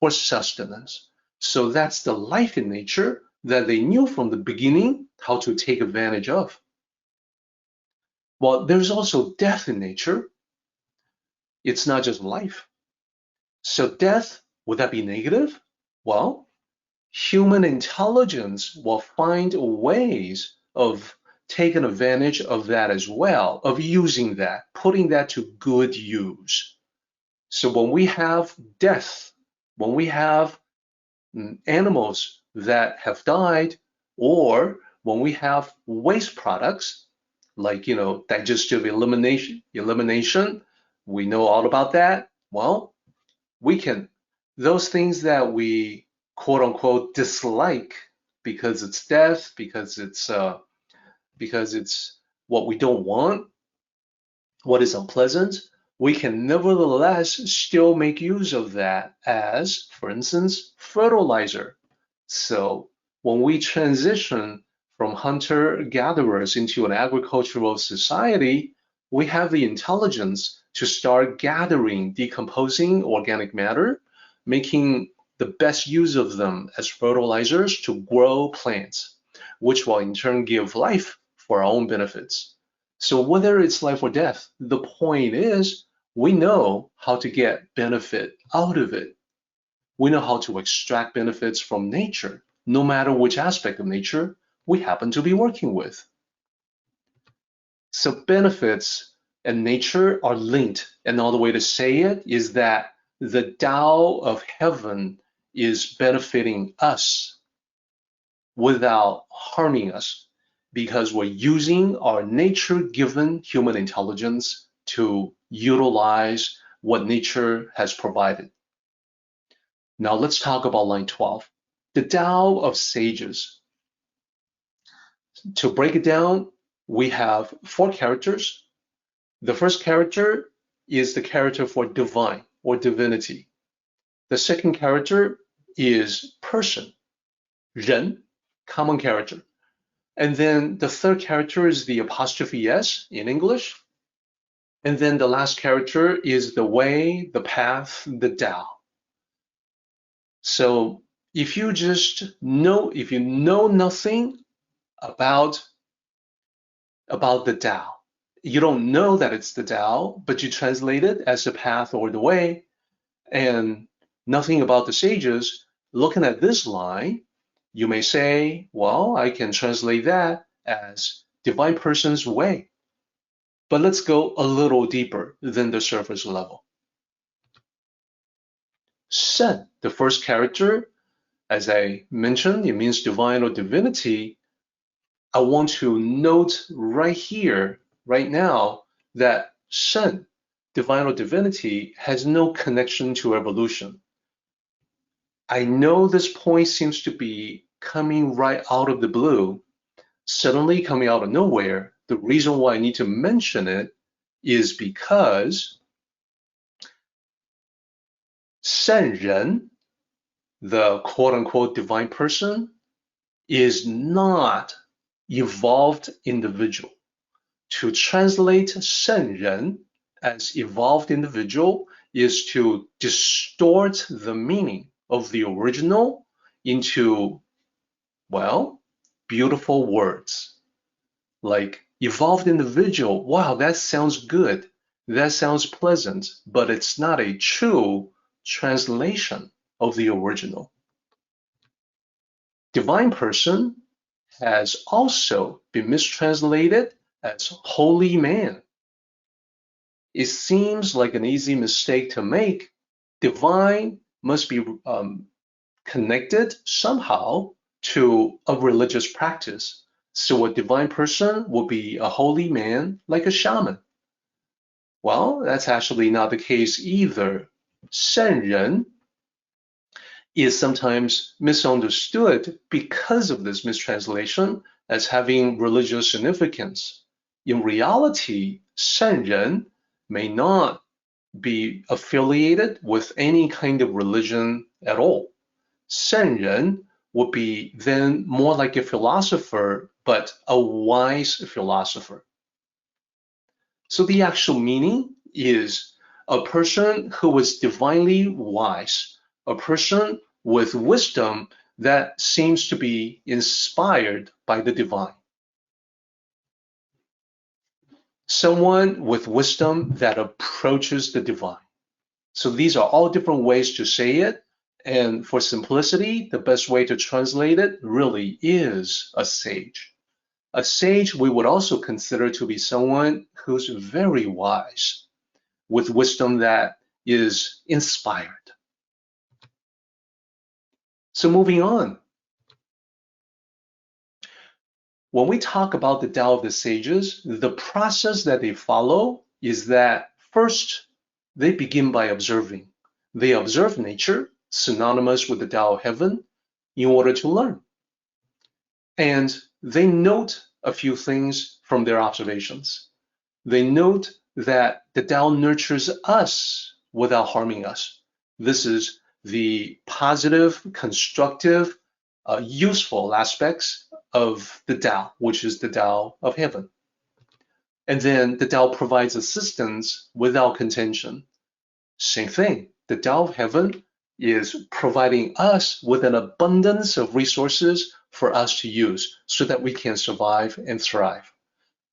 for sustenance. So that's the life in nature that they knew from the beginning how to take advantage of. Well, there's also death in nature. It's not just life. So death, would that be negative? Well, human intelligence will find ways of taking advantage of that as well, of using that, putting that to good use. So when we have death, when we have animals that have died, or when we have waste products, like, digestive elimination, we know all about that. Well, we can, those things that we quote unquote dislike because it's death, because it's what we don't want, what is unpleasant, we can nevertheless still make use of that as, for instance, fertilizer. So when we transition from hunter-gatherers into an agricultural society, we have the intelligence to start gathering, decomposing organic matter, making the best use of them as fertilizers to grow plants, which will in turn give life for our own benefits. So whether it's life or death, the point is we know how to get benefit out of it. We know how to extract benefits from nature, no matter which aspect of nature we happen to be working with. So benefits and nature are linked, and another way to say it is that the Tao of heaven is benefiting us without harming us, because we're using our nature-given human intelligence to utilize what nature has provided. Now let's talk about line 12, the Tao of sages. To break it down, we have 4 characters. The first character is the character for divine or divinity. The second character is person, 人, common character. And then the third character is the apostrophe S in English. And then the last character is the way, the path, the Tao. So if you know nothing about the Tao, you don't know that it's the Tao, but you translate it as the path or the way, and nothing about the sages, looking at this line, you may say, well, I can translate that as divine person's way. But let's go a little deeper than the surface level. Sen, the first character, as I mentioned, it means divine or divinity. I want to note right here, right now, that Shen, divine or divinity, has no connection to evolution. I know this point seems to be coming right out of the blue, suddenly coming out of nowhere. The reason why I need to mention it is because 善人, the quote-unquote divine person, is not evolved individual. To translate 圣人 as evolved individual is to distort the meaning of the original into, well, beautiful words. Like evolved individual, wow, that sounds good. That sounds pleasant, but it's not a true translation of the original. Divine person has also been mistranslated as holy man. It seems like an easy mistake to make. Divine must be connected somehow to a religious practice. So a divine person will be a holy man like a shaman. Well, that's actually not the case either. 圣人 is sometimes misunderstood because of this mistranslation as having religious significance. In reality, 圣人 may not be affiliated with any kind of religion at all. 圣人 would be then more like a philosopher, but a wise philosopher. So the actual meaning is a person who is divinely wise, a person with wisdom that seems to be inspired by the divine. Someone with wisdom that approaches the divine. So these are all different ways to say it. And for simplicity, the best way to translate it really is a sage. A sage we would also consider to be someone who's very wise, with wisdom that is inspired. So moving on. When we talk about the Tao of the sages, the process that they follow is that first, they begin by observing. They observe nature, synonymous with the Tao of heaven, in order to learn. And they note a few things from their observations. They note that the Tao nurtures us without harming us. This is the positive, constructive, useful aspects of the Tao, which is the Tao of heaven. And then the Tao provides assistance without contention. Same thing, the Tao of heaven is providing us with an abundance of resources for us to use so that we can survive and thrive.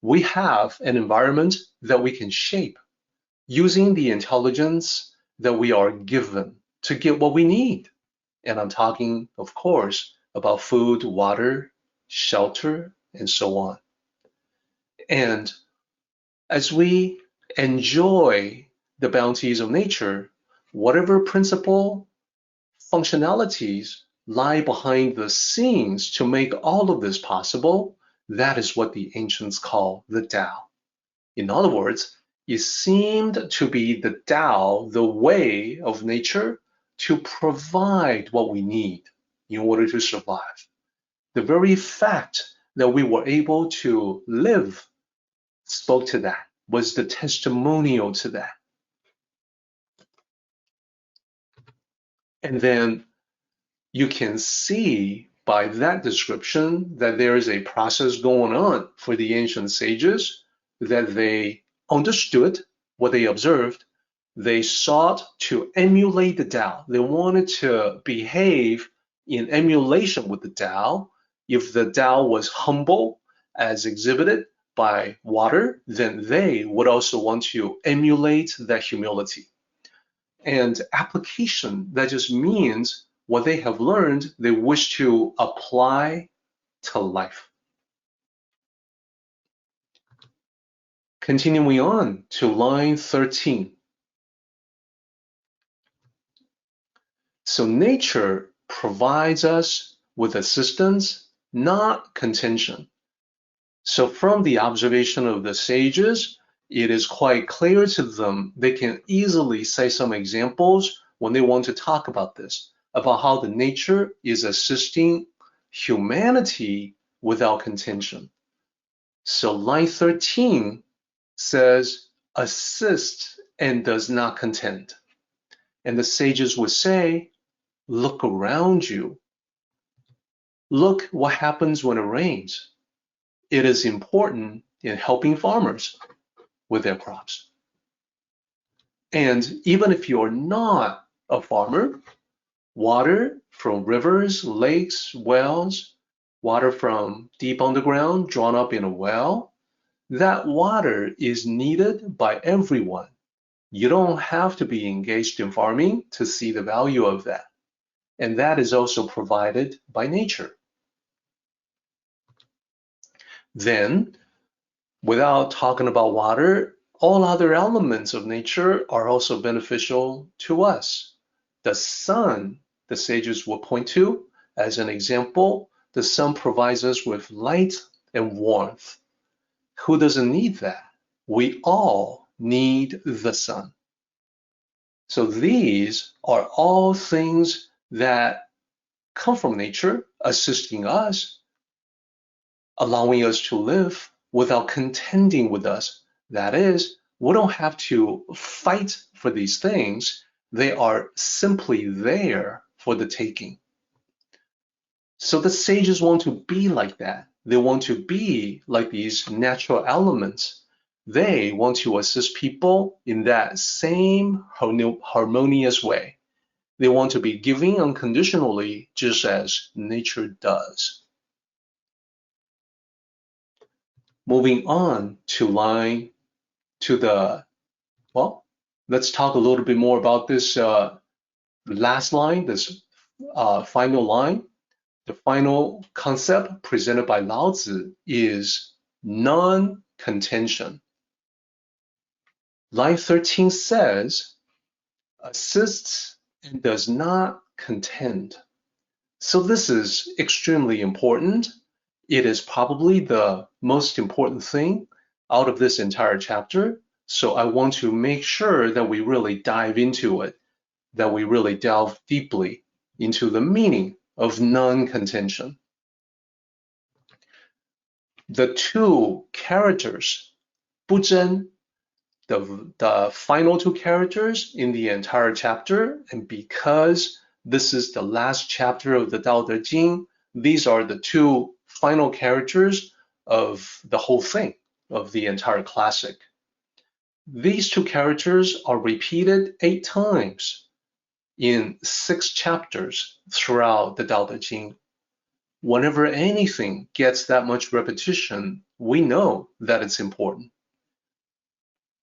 We have an environment that we can shape using the intelligence that we are given to get what we need. And I'm talking, of course, about food, water, shelter, and so on. And as we enjoy the bounties of nature, whatever principle, functionalities lie behind the scenes to make all of this possible, that is what the ancients call the Tao. In other words, it seemed to be the Tao, the way of nature, to provide what we need in order to survive. The very fact that we were able to live spoke to that, was the testimonial to that. And then you can see by that description that there is a process going on for the ancient sages, that they understood what they observed. They sought to emulate the Tao. They wanted to behave in emulation with the Tao. If the Tao was humble, as exhibited by water, then they would also want to emulate that humility. And application, that just means what they have learned, they wish to apply to life. Continuing on to line 13. So nature provides us with assistance, not contention. So from the observation of the sages, it is quite clear to them, they can easily cite some examples when they want to talk about this, about how the nature is assisting humanity without contention. So line 13 says, assist and does not contend. And the sages would say, look around you. Look what happens when it rains. It is important in helping farmers with their crops. And even if you're not a farmer, water from rivers, lakes, wells, water from deep underground drawn up in a well, that water is needed by everyone. You don't have to be engaged in farming to see the value of that. And that is also provided by nature. Then, without talking about water, all other elements of nature are also beneficial to us. The sun, the sages will point to as an example, the sun provides us with light and warmth. Who doesn't need that? We all need the sun. So these are all things that come from nature, assisting us, allowing us to live without contending with us. That is, we don't have to fight for these things. They are simply there for the taking. So the sages want to be like that. They want to be like these natural elements. They want to assist people in that same harmonious way. They want to be giving unconditionally, just as nature does. Moving on to let's talk a little bit more about this last line, this final line. The final concept presented by Lao Tzu is non-contention. Line 13 says, assists and does not contend. So this is extremely important. It is probably the most important thing out of this entire chapter. So I want to make sure that we really dive into it, that we really delve deeply into the meaning of non-contention. The two characters, 不争, the final two characters in the entire chapter, and because this is the last chapter of the Tao Te Ching, these are the two final characters of the whole thing, of the entire classic. These two characters are repeated 8 times in 6 chapters throughout the Tao Te Ching. Whenever anything gets that much repetition, we know that it's important.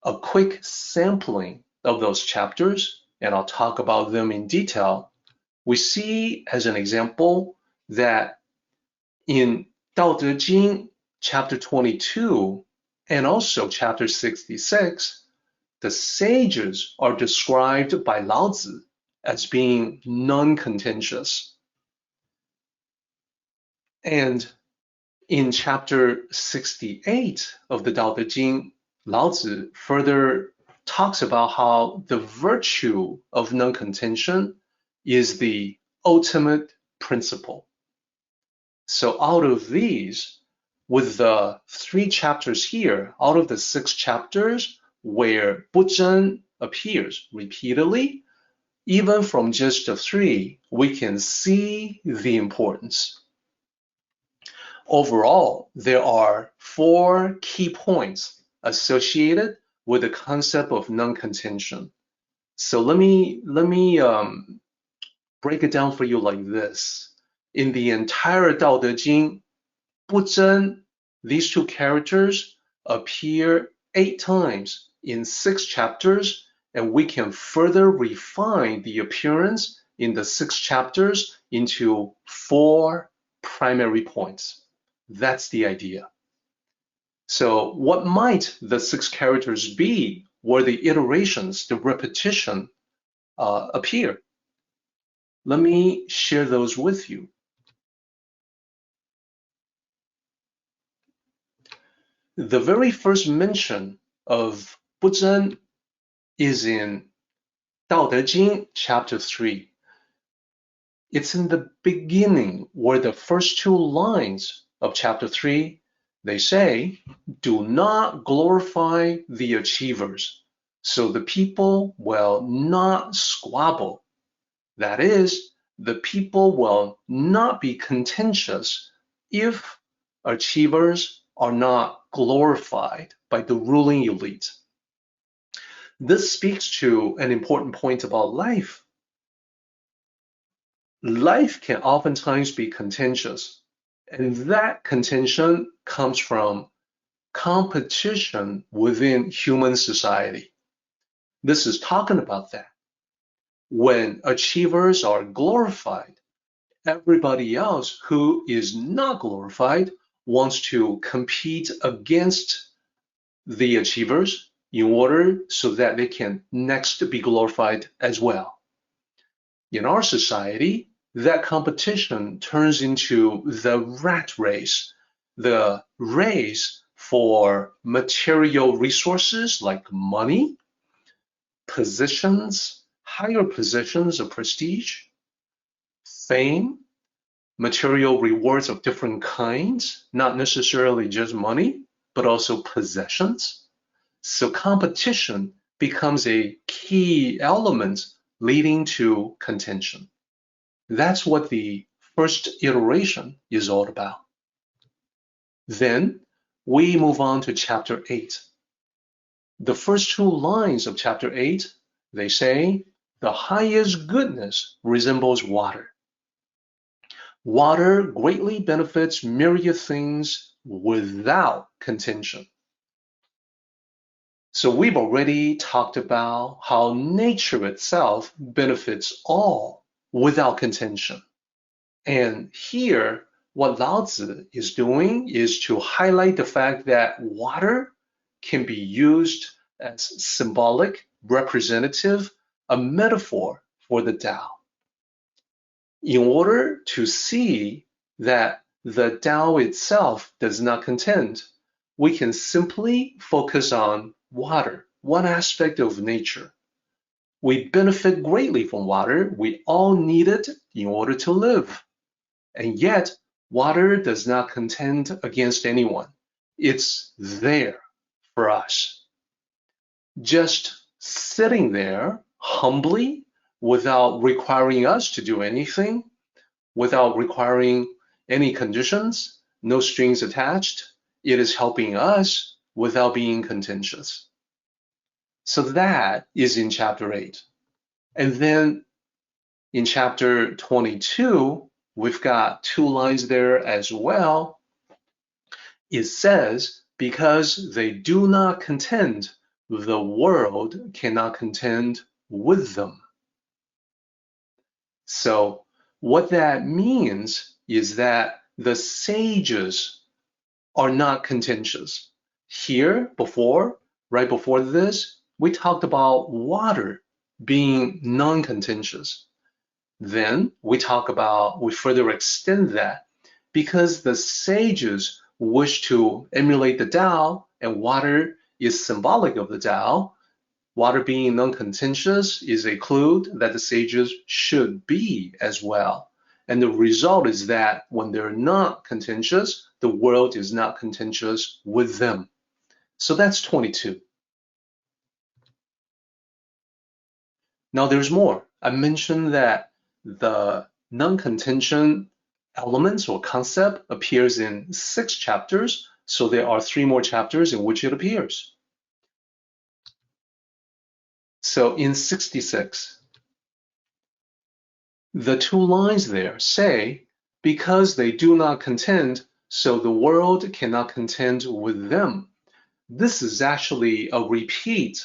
A quick sampling of those chapters, and I'll talk about them in detail, we see as an example that in Tao Te Ching chapter 22 and also chapter 66, the sages are described by Lao Tzu as being non-contentious. And in chapter 68 of the Tao Te Ching, Lao Tzu further talks about how the virtue of non-contention is the ultimate principle. So out of these, with the 3 chapters here, out of the 6 chapters where 不争 appears repeatedly, even from just the 3, we can see the importance. Overall, there are 4 key points associated with the concept of non-contention. So let me break it down for you like this. In the entire Tao Te Ching, 不争, these 2 characters appear 8 times in 6 chapters, and we can further refine the appearance in the 6 chapters into 4 primary points. That's the idea. So what might the 6 characters be where the iterations, the repetition appear? Let me share those with you. The very first mention of 不争 is in Tao Te Ching chapter 3. It's in the beginning where the first 2 lines of chapter 3, they say, do not glorify the achievers, so the people will not squabble. That is, the people will not be contentious if achievers are not glorified by the ruling elite. This speaks to an important point about life. Life can oftentimes be contentious, and that contention comes from competition within human society. This is talking about that. When achievers are glorified, everybody else who is not glorified wants to compete against the achievers in order so that they can next be glorified as well. In our society, that competition turns into the rat race, the race for material resources like money, positions, higher positions of prestige, fame, material rewards of different kinds, not necessarily just money, but also possessions. So competition becomes a key element leading to contention. That's what the first iteration is all about. Then we move on to chapter 8. The first two lines of chapter 8, they say, the highest goodness resembles water. Water greatly benefits myriad things without contention. So we've already talked about how nature itself benefits all without contention. And here, what Lao Tzu is doing is to highlight the fact that water can be used as symbolic, representative, a metaphor for the Tao. In order to see that the Tao itself does not contend, we can simply focus on water, one aspect of nature. We benefit greatly from water. We all need it in order to live. And yet, water does not contend against anyone. It's there for us. Just sitting there humbly, without requiring us to do anything, without requiring any conditions, no strings attached, it is helping us without being contentious. So that is in chapter 8. And then in chapter 22, we've got two lines there as well. It says, because they do not contend, the world cannot contend with them. So what that means is that the sages are not contentious. Here, right before this, we talked about water being non-contentious. Then we further extend that because the sages wish to emulate the Tao and water is symbolic of the Tao. Water being non-contentious is a clue that the sages should be as well. And the result is that when they're not contentious, the world is not contentious with them. So that's 22. Now there's more. I mentioned that the non-contention elements or concept appears in 6 chapters, so there are 3 more chapters in which it appears. So in 66, the 2 lines there say, because they do not contend, so the world cannot contend with them. This is actually a repeat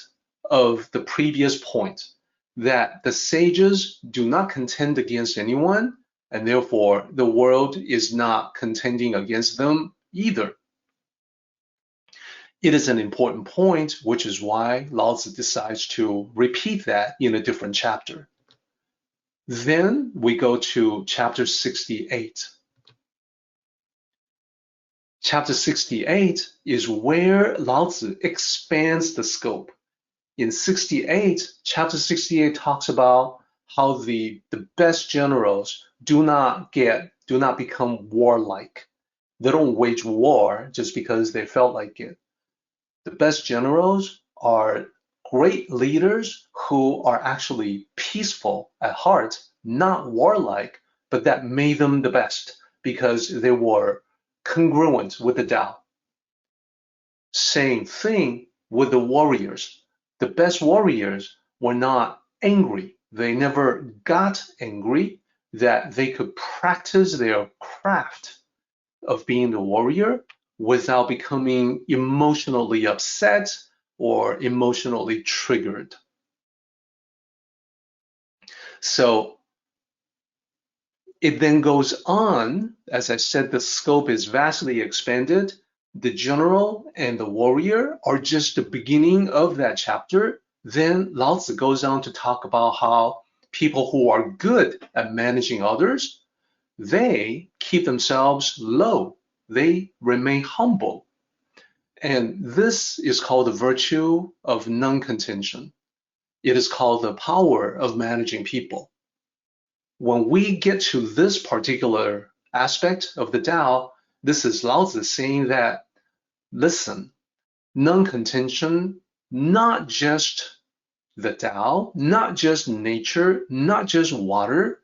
of the previous point, that the sages do not contend against anyone, and therefore the world is not contending against them either. It is an important point, which is why Lao Tzu decides to repeat that in a different chapter. Then we go to chapter 68. Chapter 68 is where Lao Tzu expands the scope. In 68, chapter 68 talks about how the best generals do not become warlike. They don't wage war just because they felt like it. The best generals are great leaders who are actually peaceful at heart, not warlike, but that made them the best because they were congruent with the Tao. Same thing with the warriors. The best warriors were not angry. They never got angry, that they could practice their craft of being the warrior without becoming emotionally upset or emotionally triggered. So it then goes on, as I said, the scope is vastly expanded. The general and the warrior are just the beginning of that chapter. Then Lao Tzu goes on to talk about how people who are good at managing others, they keep themselves low. They remain humble. And this is called the virtue of non-contention. It is called the power of managing people. When we get to this particular aspect of the Tao, this is Lao Tzu saying that, listen, non-contention, not just the Tao, not just nature, not just water,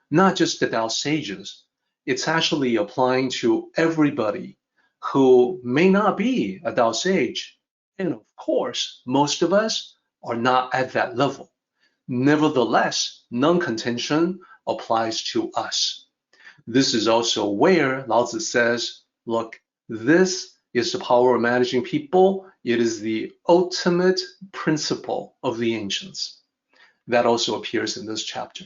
not just the Tao sages. It's actually applying to everybody who may not be a Tao sage. And of course, most of us are not at that level. Nevertheless, non-contention applies to us. This is also where Lao Tzu says, look, this is the power of managing people. It is the ultimate principle of the ancients. That also appears in this chapter.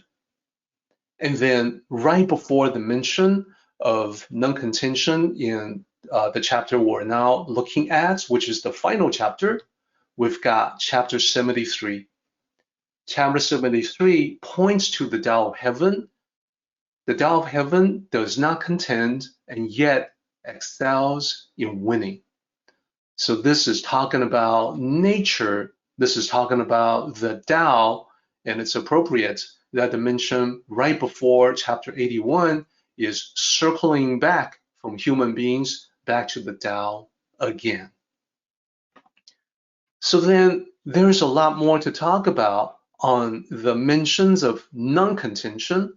And then right before the mention of non-contention in the chapter we're now looking at, which is the final chapter, we've got chapter 73. Chapter 73 points to the Tao of Heaven. The Tao of Heaven does not contend and yet excels in winning. So this is talking about nature. This is talking about the Tao, and it's appropriate that the mention right before chapter 81 is circling back from human beings back to the Tao again. So then there's a lot more to talk about on the mentions of non-contention.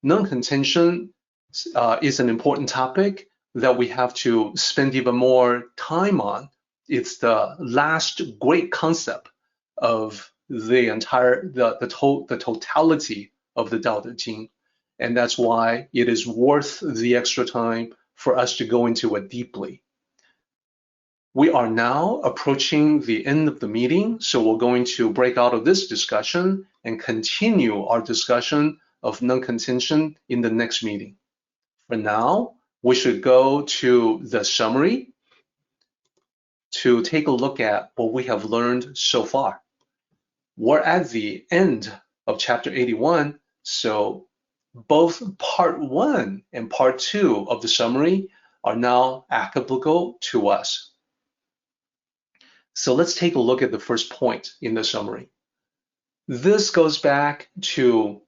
Non-contention is an important topic that we have to spend even more time on. It's the last great concept of the entire, the totality of the Tao Te Ching. And that's why it is worth the extra time for us to go into it deeply. We are now approaching the end of the meeting, so we're going to break out of this discussion and continue our discussion of non-contention in the next meeting. For now, we should go to the summary to take a look at what we have learned so far. We're at the end of chapter 81, so both part 1 and part 2 of the summary are now applicable to us. So let's take a look at the first point in the summary. This goes back to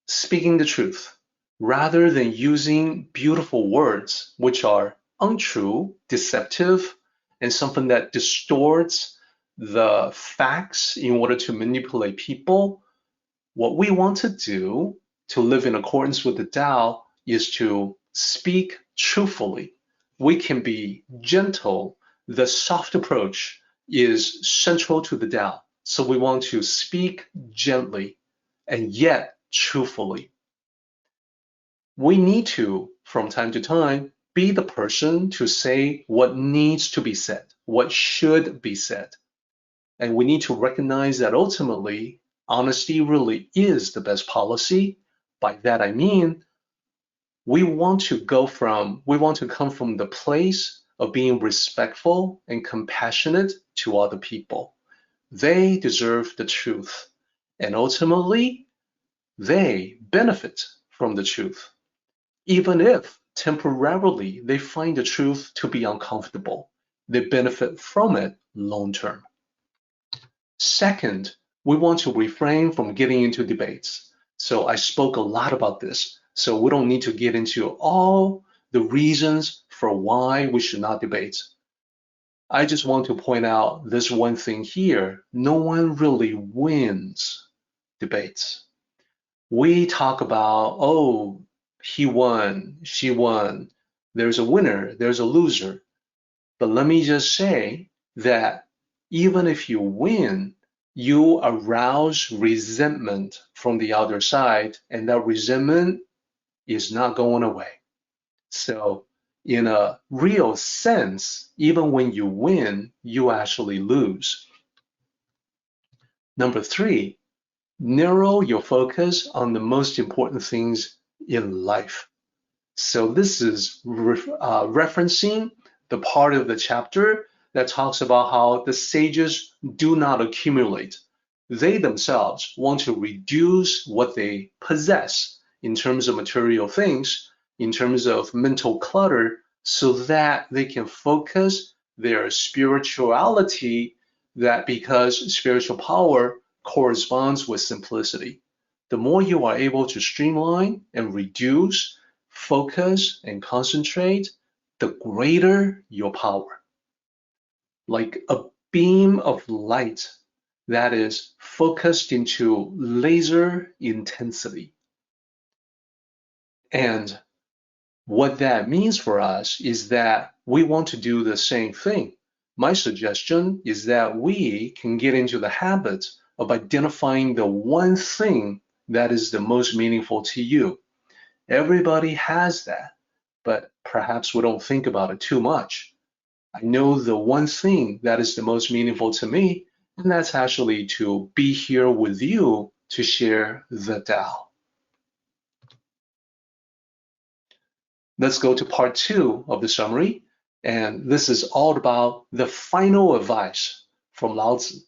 speaking the truth rather than using beautiful words which are untrue, deceptive, and something that distorts the facts in order to manipulate people. What we want to do to live in accordance with the Tao is to speak truthfully. We can be gentle. The soft approach is central to the Tao. So we want to speak gently and yet truthfully. We need to, from time to time, be the person to say what needs to be said, what should be said. And we need to recognize that ultimately, honesty really is the best policy. By that I mean, we want to come from the place of being respectful and compassionate to other people. They deserve the truth, and ultimately, they benefit from the truth, even if temporarily they find the truth to be uncomfortable. They benefit from it long term. Second, we want to refrain from getting into debates. So I spoke a lot about this, so we don't need to get into all the reasons for why we should not debate. I just want to point out this one thing here. No one really wins debates. We talk about, oh, he won, she won. There's a winner, there's a loser. But let me just say that even if you win, you arouse resentment from the other side, and that resentment is not going away. So in a real sense, even when you win, you actually lose. Number 3, narrow your focus on the most important things in life. So this is referencing the part of the chapter that talks about how the sages do not accumulate. They themselves want to reduce what they possess in terms of material things, in terms of mental clutter, so that they can focus their spirituality, that because spiritual power corresponds with simplicity. The more you are able to streamline and reduce, focus and concentrate, the greater your power. Like a beam of light that is focused into laser intensity. And what that means for us is that we want to do the same thing. My suggestion is that we can get into the habit of identifying the one thing that is the most meaningful to you. Everybody has that, but perhaps we don't think about it too much. I know the one thing that is the most meaningful to me, and that's actually to be here with you to share the Tao. Let's go to part 2 of the summary, and this is all about the final advice from Lao Tzu.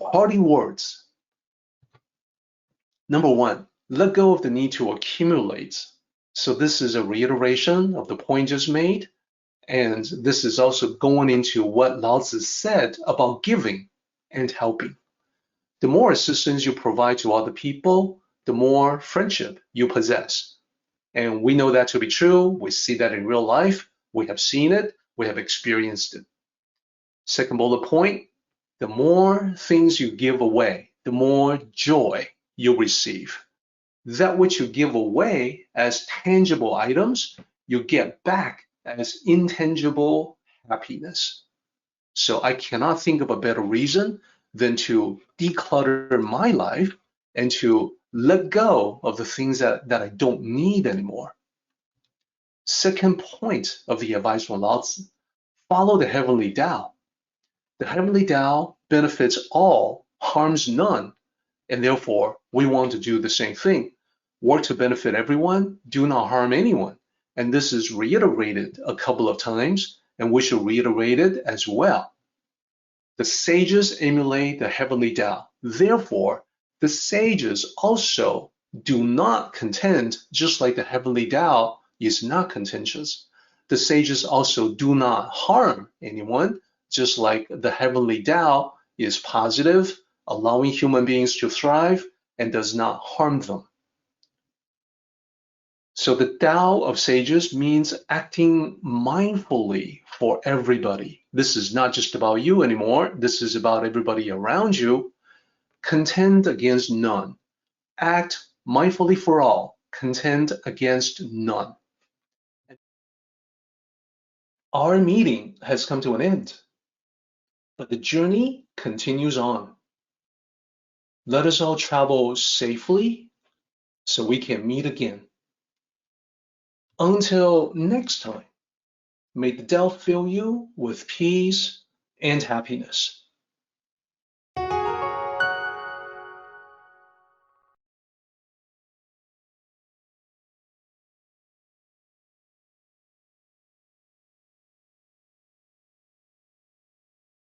Parting words. Number 1, let go of the need to accumulate. So this is a reiteration of the point just made, and this is also going into what Lao Tzu said about giving and helping. The more assistance you provide to other people, the more friendship you possess. And we know that to be true. We see that in real life. We have seen it. We have experienced it. Second bullet point, the more things you give away, the more joy you receive. That which you give away as tangible items, you get back as intangible happiness. So I cannot think of a better reason than to declutter my life and to let go of the things that I don't need anymore. Second point of the advice from Lao Tzu, follow the heavenly Tao. The heavenly Tao benefits all, harms none, and therefore we want to do the same thing. Work to benefit everyone, do not harm anyone. And this is reiterated a couple of times, and we should reiterate it as well. The sages emulate the heavenly Tao. Therefore, the sages also do not contend, just like the heavenly Tao is not contentious. The sages also do not harm anyone, just like the heavenly Tao is positive, allowing human beings to thrive, and does not harm them. So the Tao of sages means acting mindfully for everybody. This is not just about you anymore. This is about everybody around you. Contend against none. Act mindfully for all. Contend against none. Our meeting has come to an end, but the journey continues on. Let us all travel safely so we can meet again. Until next time, may the Tao fill you with peace and happiness.